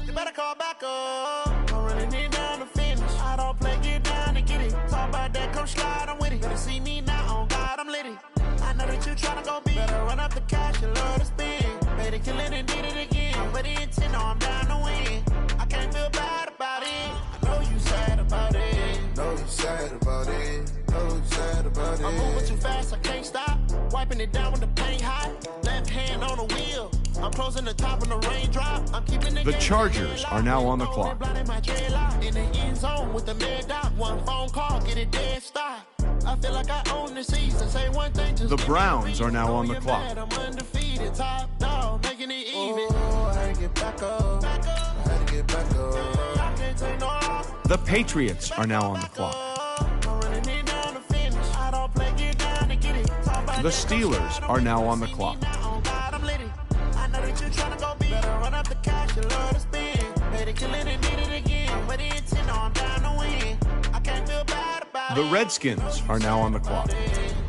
You better call back up. I'm running it down to finish. I don't play, get down to get it. Talk about that, come slide, I'm with it. Better see me now, on God, I'm litty. I know that you tryna go big. Better run up the cash and love to spend. Made a killing and did it again. But the intent, no, I'm down to win. I can't feel bad about it. I know you sad about it. Know you sad about it. Know you sad about it. I'm moving too fast, I can't stop. Wiping it down with the paint hot. Left hand on the wheel. I'm closing the top of the raindrop. I'm keeping The Chargers are now on the clock. In the end zone with the mad dot. One phone call, get it dead stop. I feel like I own the season. Say one thing, just The Browns are now on the clock. I'm undefeated, top dog, making it even. I had to get back up. I had to get back up. I can't take no off. The Patriots are now on the clock. I'm running it down to finish. I don't play, get down to get it. The Steelers are now on the clock. I know that you tryna go big. Better run up the cash and love to spend. Made it kill it and did it again. But the intent, no, I'm down to win. I can't feel bad about The Redskins are now on the clock.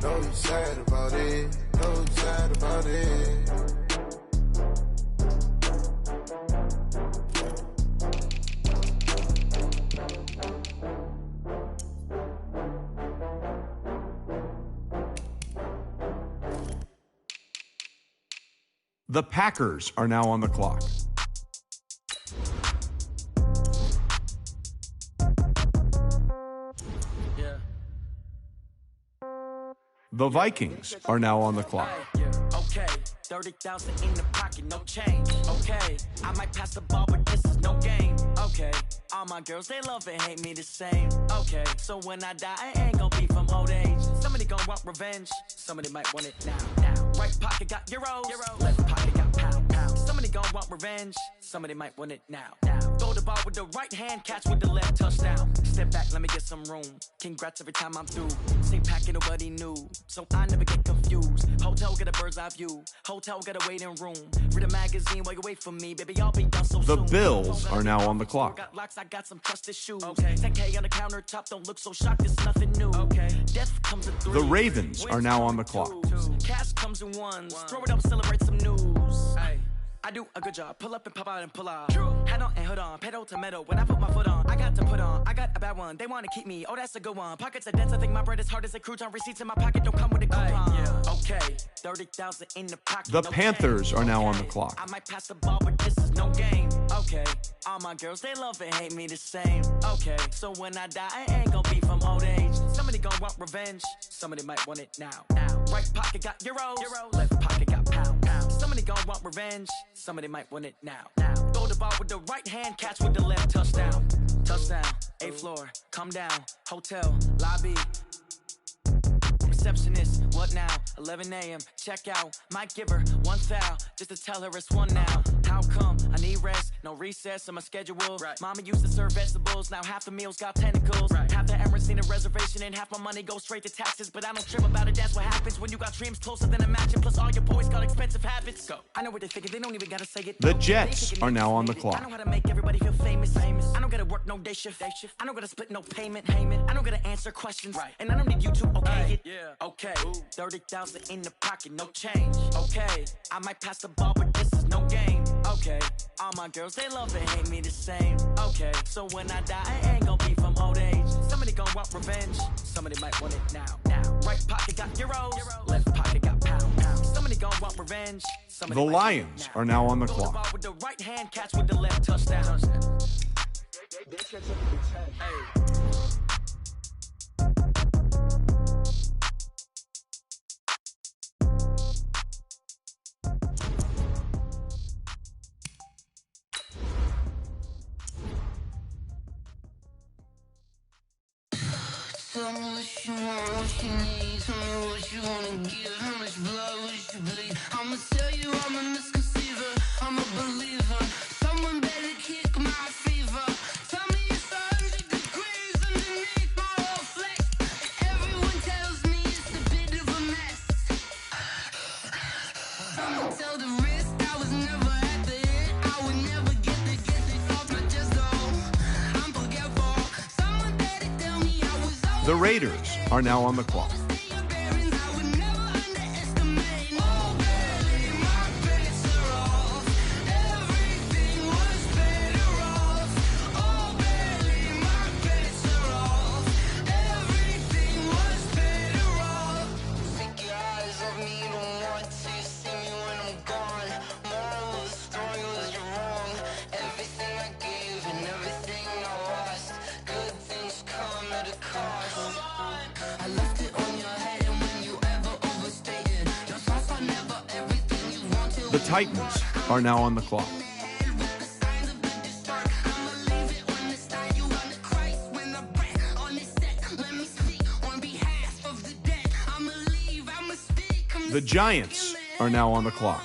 Know you sad about it. Know you sad about it. The Packers are now on the clock. The Vikings are now on the clock. Okay, 30,000 in the pocket, no change. Okay, I might pass the ball, but this is no game. Okay, all my girls, they love and hate me the same. Okay, so when I die, I ain't gonna be from old age. Somebody gonna want revenge, somebody might want it now. Right pocket got euros, left pocket got pound. Somebody gonna want revenge, somebody might want it now. Throw the ball with the right hand, catch with the left, touchdown. Step back, let me get some room. Congrats every time I'm through. Same packet, nobody knew, so I never get confused. Hotel get a bird's eye view. Hotel get a waiting room. Read a magazine while you wait for me, baby. I'll be done so The soon. Bills are now on the clock. Got locks, I got some trusted shoes. Okay. 10K on the countertop, don't look so shocked. It's nothing new. Okay. Death comes in 3. The Ravens are now on the clock. Cash comes in ones. Throw it up, celebrate some news. Hey. I do a good job. Pull up and pop out and pull out. Head on and hood on. Pedal to metal. When I put my foot on, I got to put on. I got a bad one. They want to keep me. Oh, that's a good one. Pockets are dense. I think my bread is hard as a crouton. Receipts in my pocket don't come with a coupon. Okay. 30,000 in the pocket. The no Panthers change. are now on Okay. the clock. I might pass the ball, but this is no game. Okay. All my girls, they love and hate me the same. Okay. So when I die, I ain't gonna be from old age. Somebody gonna want revenge. Somebody might want it now. Right pocket got euros. Left pocket got pound. Somebody gonna want revenge. Somebody might want it now. Throw the ball with the right hand, catch with the left, touchdown. Touchdown, 8th floor, come down, hotel, lobby. Receptionist, what now? 11 a.m., check out. Might give her one foul, just to tell her it's one now. How come? I need rest, no recess in my schedule. Mama used to serve vegetables, now half the meals got tentacles. Half the Emirates need a reservation and half my money goes straight to taxes. But I don't trip about it, that's what happens when you got dreams closer than a match. And plus all your boys got expensive habits. Go. I know what they thinking, they don't even gotta say it. The Jets are now on the I clock. know how to make everybody feel famous. I don't gotta work no day shift. I don't gotta split no payment. I don't gotta answer questions. And I don't need you to okay it. Okay, 30,000 in the pocket, no change. Okay, I might pass the ball, but this is no game. Okay, all my girls, they love and hate me the same. Okay, so when I die, I ain't gonna be from old age. Somebody gonna want revenge, somebody might want it now. Right pocket got euros, left pocket got pound. Somebody gonna want revenge, somebody The might want it Lions now. are now on the Throw the clock. ball with the right hand, catch with the left, touchdown. Tell me what you want, what you need. Tell me what you wanna give. How much blood would you bleed? I'ma tell you I'm a misconceiver. I'm a believer. Someone better kick my fever. Tell me it's 100 degrees underneath my whole flesh. Everyone tells me it's a bit of a mess. I'ma tell the risk I was never at the end. I would never get the off my chest though. I'm forgetful. Someone The Raiders are now on the clock. The Titans are now on the clock. The Giants are now on the clock.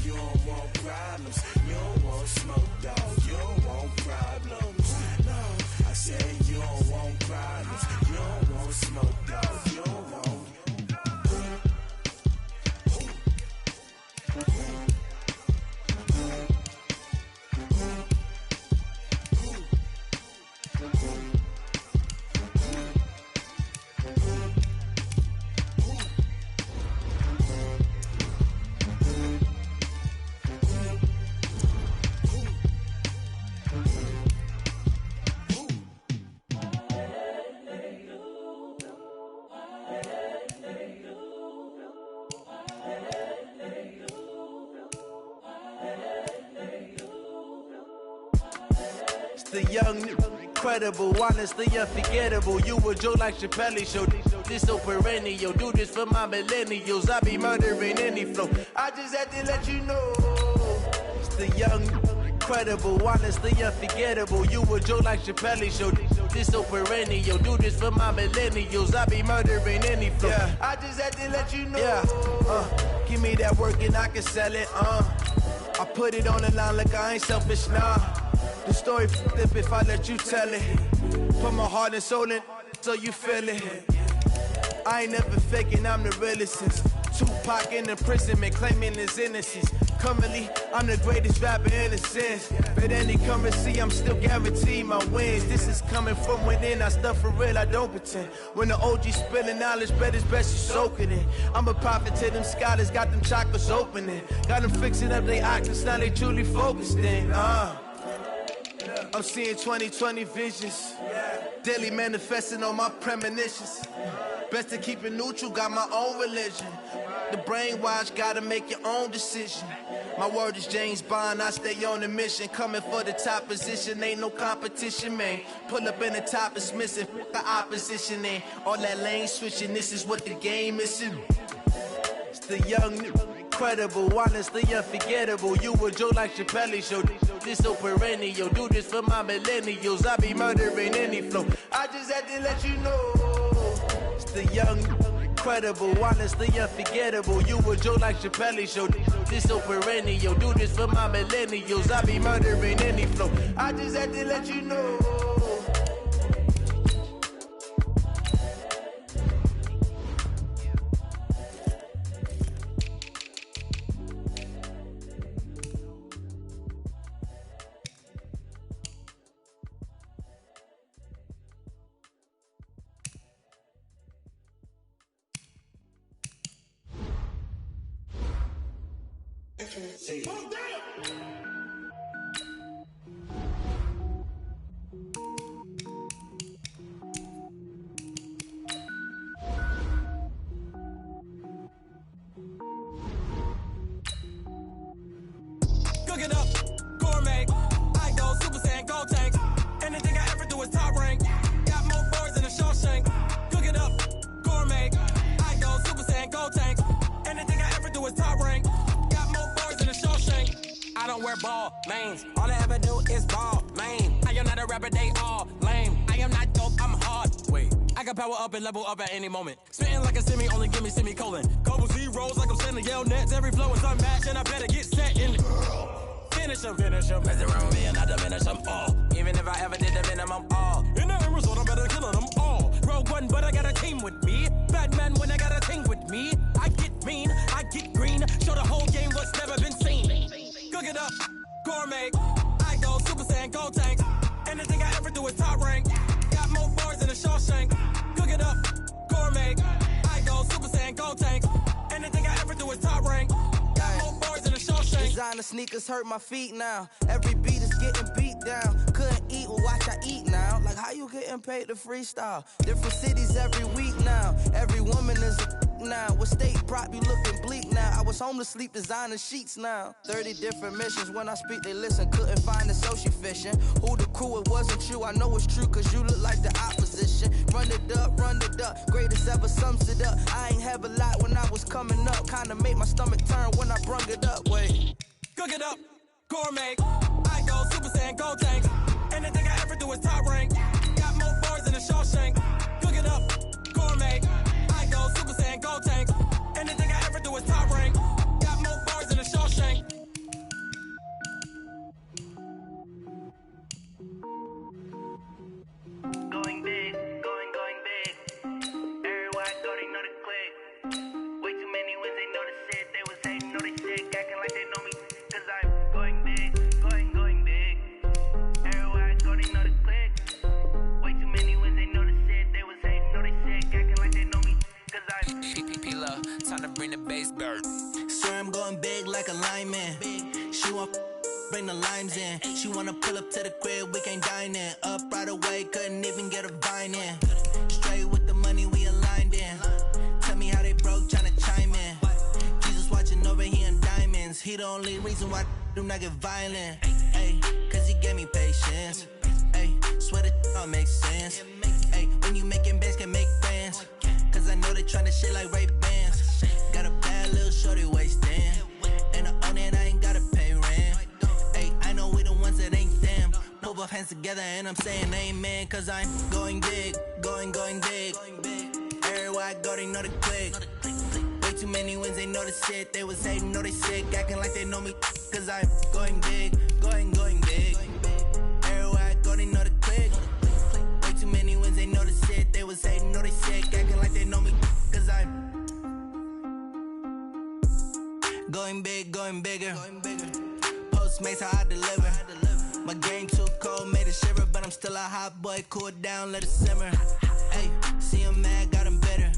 You don't want problems. You don't want smoke, dog. You don't want problems. It's the young, incredible, honestly unforgettable. You a Joe like Chappelle show. This so perennial. Do this for my millennials. I be murdering any flow. I just had to let you know. It's the young, incredible, honestly unforgettable. You a Joe like Chappelle show. This so perennial. Do this for my millennials. I be murdering any flow. Yeah. I just had to let you know. Yeah. Give me that work and I can sell it. I put it on the line like I ain't selfish, nah. The story flip if I let you tell it. Put my heart and soul in so you feel it. I ain't never faking, I'm the realest since Tupac in imprisonment, claiming his innocence. Currently, I'm the greatest rapper in a sense. But any currency, I'm still guaranteed my wins. This is coming from within, I stuff for real, I don't pretend. When the OG spilling knowledge, bet it's best you soak it in. I'm a prophet to them scholars, got them chakras opening. Got them fixing up their octaves, now they truly focused in. I'm seeing 2020 visions. Daily manifesting on my premonitions. Best to keep it neutral, got my own religion. The brainwash, gotta make your own decision. My word is James Bond, I stay on a mission. Coming for the top position, ain't no competition, man. Pull up in the top, it's missing, the opposition ain't. All that lane switching, this is what the game is. It's the young, incredible, honestly unforgettable. You a Joe like Chappelle show. This so perennial. Do this for my millennials. I be murdering any flow. I just had to let you know. It's the young, incredible, honestly unforgettable. You a Joe like Chappelle show. This so perennial. Do this for my millennials. I be murdering any flow. I just had to let you know. See. Cook it up, gourmet. I go Super Saiyan, gold tank. Anything I ever do is top rank. Got more boards than a Shawshank. Cook it up, gourmet. I go Super Saiyan, gold tank. Anything I ever do is top rank. I don't wear ball lanes. All I ever do is ball lane. I am not a rapper, they all lame. I am not dope, I'm hard. Wait, I got power up and level up at any moment. Spitting like a semi, only give me semicolon. Couple zeros like I'm sending yell nets. Every flow is unmatched and I better get set in. Finish them. Mess around with me and I diminish them all. Even if I ever did the minimum all. In the end result, I'm better killing them all. Rogue One, but I got a team with me. Batman when I got a team with me. I get mean, I get green. Show the whole game what's never been seen. Cook it up, gourmet. I go Super Saiyan, gold tank. Anything I ever do is top rank. Got more bars than a Shawshank. Cook it up, gourmet. I go Super Saiyan, gold tank. Anything I ever do is top rank. Got more bars than a Shawshank. Designer sneakers hurt my feet now. Every beat is getting beat down. Couldn't eat, well watch I eat now. Like how you getting paid to freestyle? Different cities every week now. Every woman is a now. With state prop, you looking bleak now. I was homeless, sleep designing sheets now. 30 different missions. When I speak, they listen. Couldn't find the social fishing. Who the crew, it wasn't you. I know it's true, cause you look like the opposition. Run it up. Greatest ever sums it up. I ain't have a lot when I was coming up. Kinda made my stomach turn when I brung it up. Wait. Cook it up, gourmet. I go Super Saiyan, gold tank. Anything I ever do is top rank. Got more bars than a Shawshank. Cook it up, gourmet. I go Super Saiyan, gold tank. Anything I ever do is top rank. Got more bars than a Shawshank. Going big, going big. Everyone already know the click. Way too many wins, they know the shit. They was hating, know they shit, acting like they know me. Cause I'm going big, going big. Everyone already know the click. Way too many wins, they know the shit. They was hating, know they shit, acting like they know me. Cause I'm P-P-P-Love, time to bring the bass back. Swear I'm going big like a lineman. She want bring the limes in. She wanna pull up to the crib, we can't dine in. Up right away, couldn't even get a vine in. Straight with the money we aligned in. Tell me how they broke, tryna chime in. Jesus watching over here in diamonds. He the only reason why do not get violent. Ay, cause he gave me patience. all makes sense. Hey, when you making bands, can make friends. Cause I know they tryna shit like Ray-Bans. Got a bad little shorty wasting. And I own it, I ain't gotta pay rent. Hey, I know we the ones that ain't them. Put both hands together and I'm saying amen. Cause I'm going big, going big. Everywhere I go, they know the click. Way too many wins, they know the shit. They was hating, know they sick, acting like they know me. Cause I'm going big, going big. Everywhere I go, they know the click. Way too many wins, they know the shit. They was hating, know they sick, acting like they know me. Cause I'm going big, going bigger. Postmates how I deliver. My game too cold, made it shiver, but I'm still a hot boy. Cool it down, let it simmer. Hey, see him mad, got him bitter.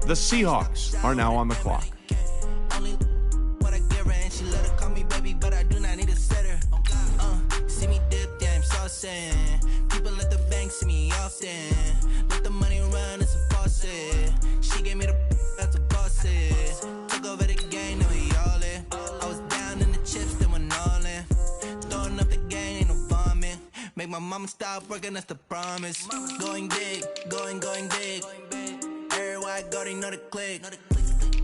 The Seahawks are now on the clock. Only what I give her, and she let her call me baby, but I do not need a setter. See me dip, yeah, I'm saucing. People at the bank see me often. Let the money run, it's a faucet. She gave me the that's a faucet. Took over the game, now we all in. I was down in the chips, then went all in. Throwing up the game, ain't no vomit. Make my mama stop working, that's the promise. Going big, going big. Everywhere I go, they know the click.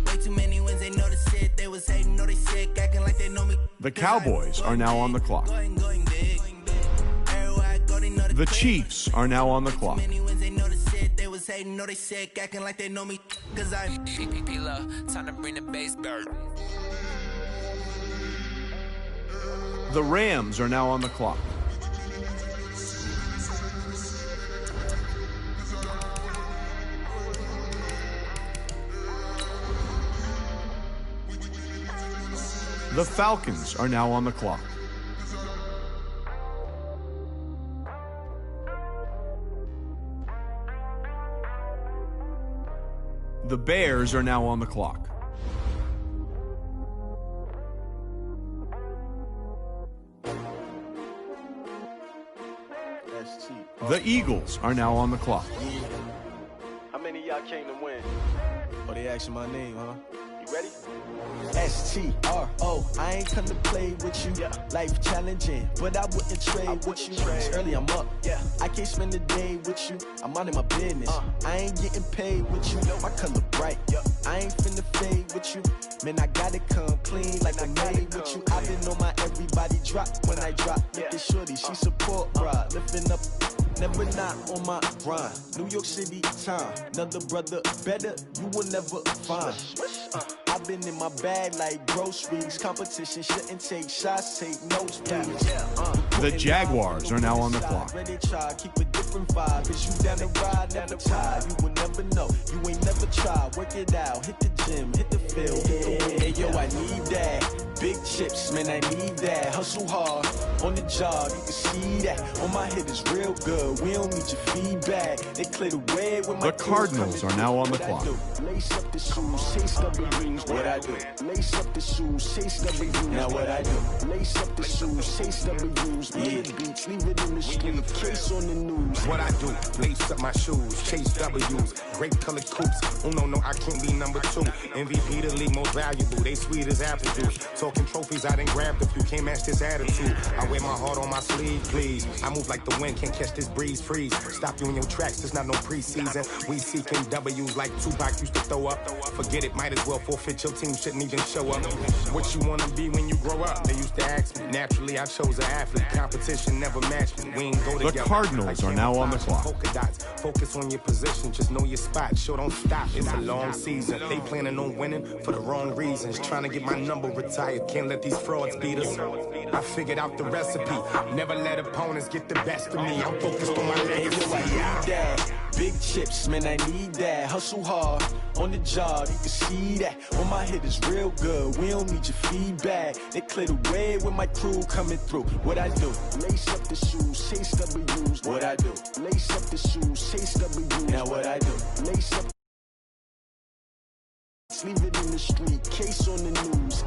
Way too many wins, they know the shit. They was hating, know they sick, acting like they know me. The Cowboys are now on the clock. The Chiefs are now on the clock. They was hating, know they sick, acting like they know me. Cause I'm time to bring the bass back. The Rams are now on the clock. The Falcons are now on the clock. The Bears are now on the clock. That's cheap. The Eagles are now on the clock. How many of y'all came to win? Oh, they asking my name, huh? You ready? S-T-R-O, I ain't come to play with you. Life challenging, but I wouldn't trade with you. It's early, I'm up. I can't spend the day with you. I'm out in my business. I ain't getting paid with you. My color bright. I ain't finna fade with you. Man, I gotta come clean like I'm made with you. I've been on my everybody drop when I drop. Look at shorty, she support bra. Lifting up, never not on my grind. New York City time, another brother better, you will never find. I've been in my bag like groceries. Competition shouldn't take shots, take notes, please. The Jaguars are now on the clock. Ready to try, keep a different vibe. Is you down the ride, never tired. You will never know, you ain't never tried. Work it out, hit the gym, hit the field, hit the hey yo, I need that. Big chips, man, I need that. Hustle hard, on the job, you can see that. On my head is real good, we don't need your feedback. They clear the way with my The Cardinals are now on the clock. Lace up the shoes, chase double rings, what I do. Lace up the shoes, chase double rings, now what I do. Lace up the shoes, chase double rings, big beats, leave it in the street, case on the news. What I do, lace up my shoes, chase W's, great colored coops. No, I can't be number 2. MVP the league most valuable, they sweet as apple juice. Talking trophies, I done grabbed a few, can't match this attitude. I wear my heart on my sleeve, please. I move like the wind, can't catch this breeze, freeze. Stop you in your tracks, there's not no preseason. We seeking W's like Tupac used to throw up. Forget it, might as well forfeit, your team shouldn't even show up. What you wanna be when you grow up? They used to ask me. Naturally, I chose an athlete. Competition never matched me. We ain't go together. The Cardinals are now on the clock. Polka dots. Focus on your position, just know your spot. Sure, don't stop. It's a long season. They planning on winning for the wrong reasons. Trying to get my number retired. Can't let these frauds beat us. I figured out the recipe. Never let opponents get the best of me. I'm focused on my legacy. Big chips, man, I need that. Hustle hard, on the job, you can see that. On my head is real good, we don't need your feedback. They clear the way with my crew coming through. What I do? Lace up the shoes, chase W's. What I do? Lace up the shoes, chase W's. Now what I do? Lace up, leave it in the street, case on the news.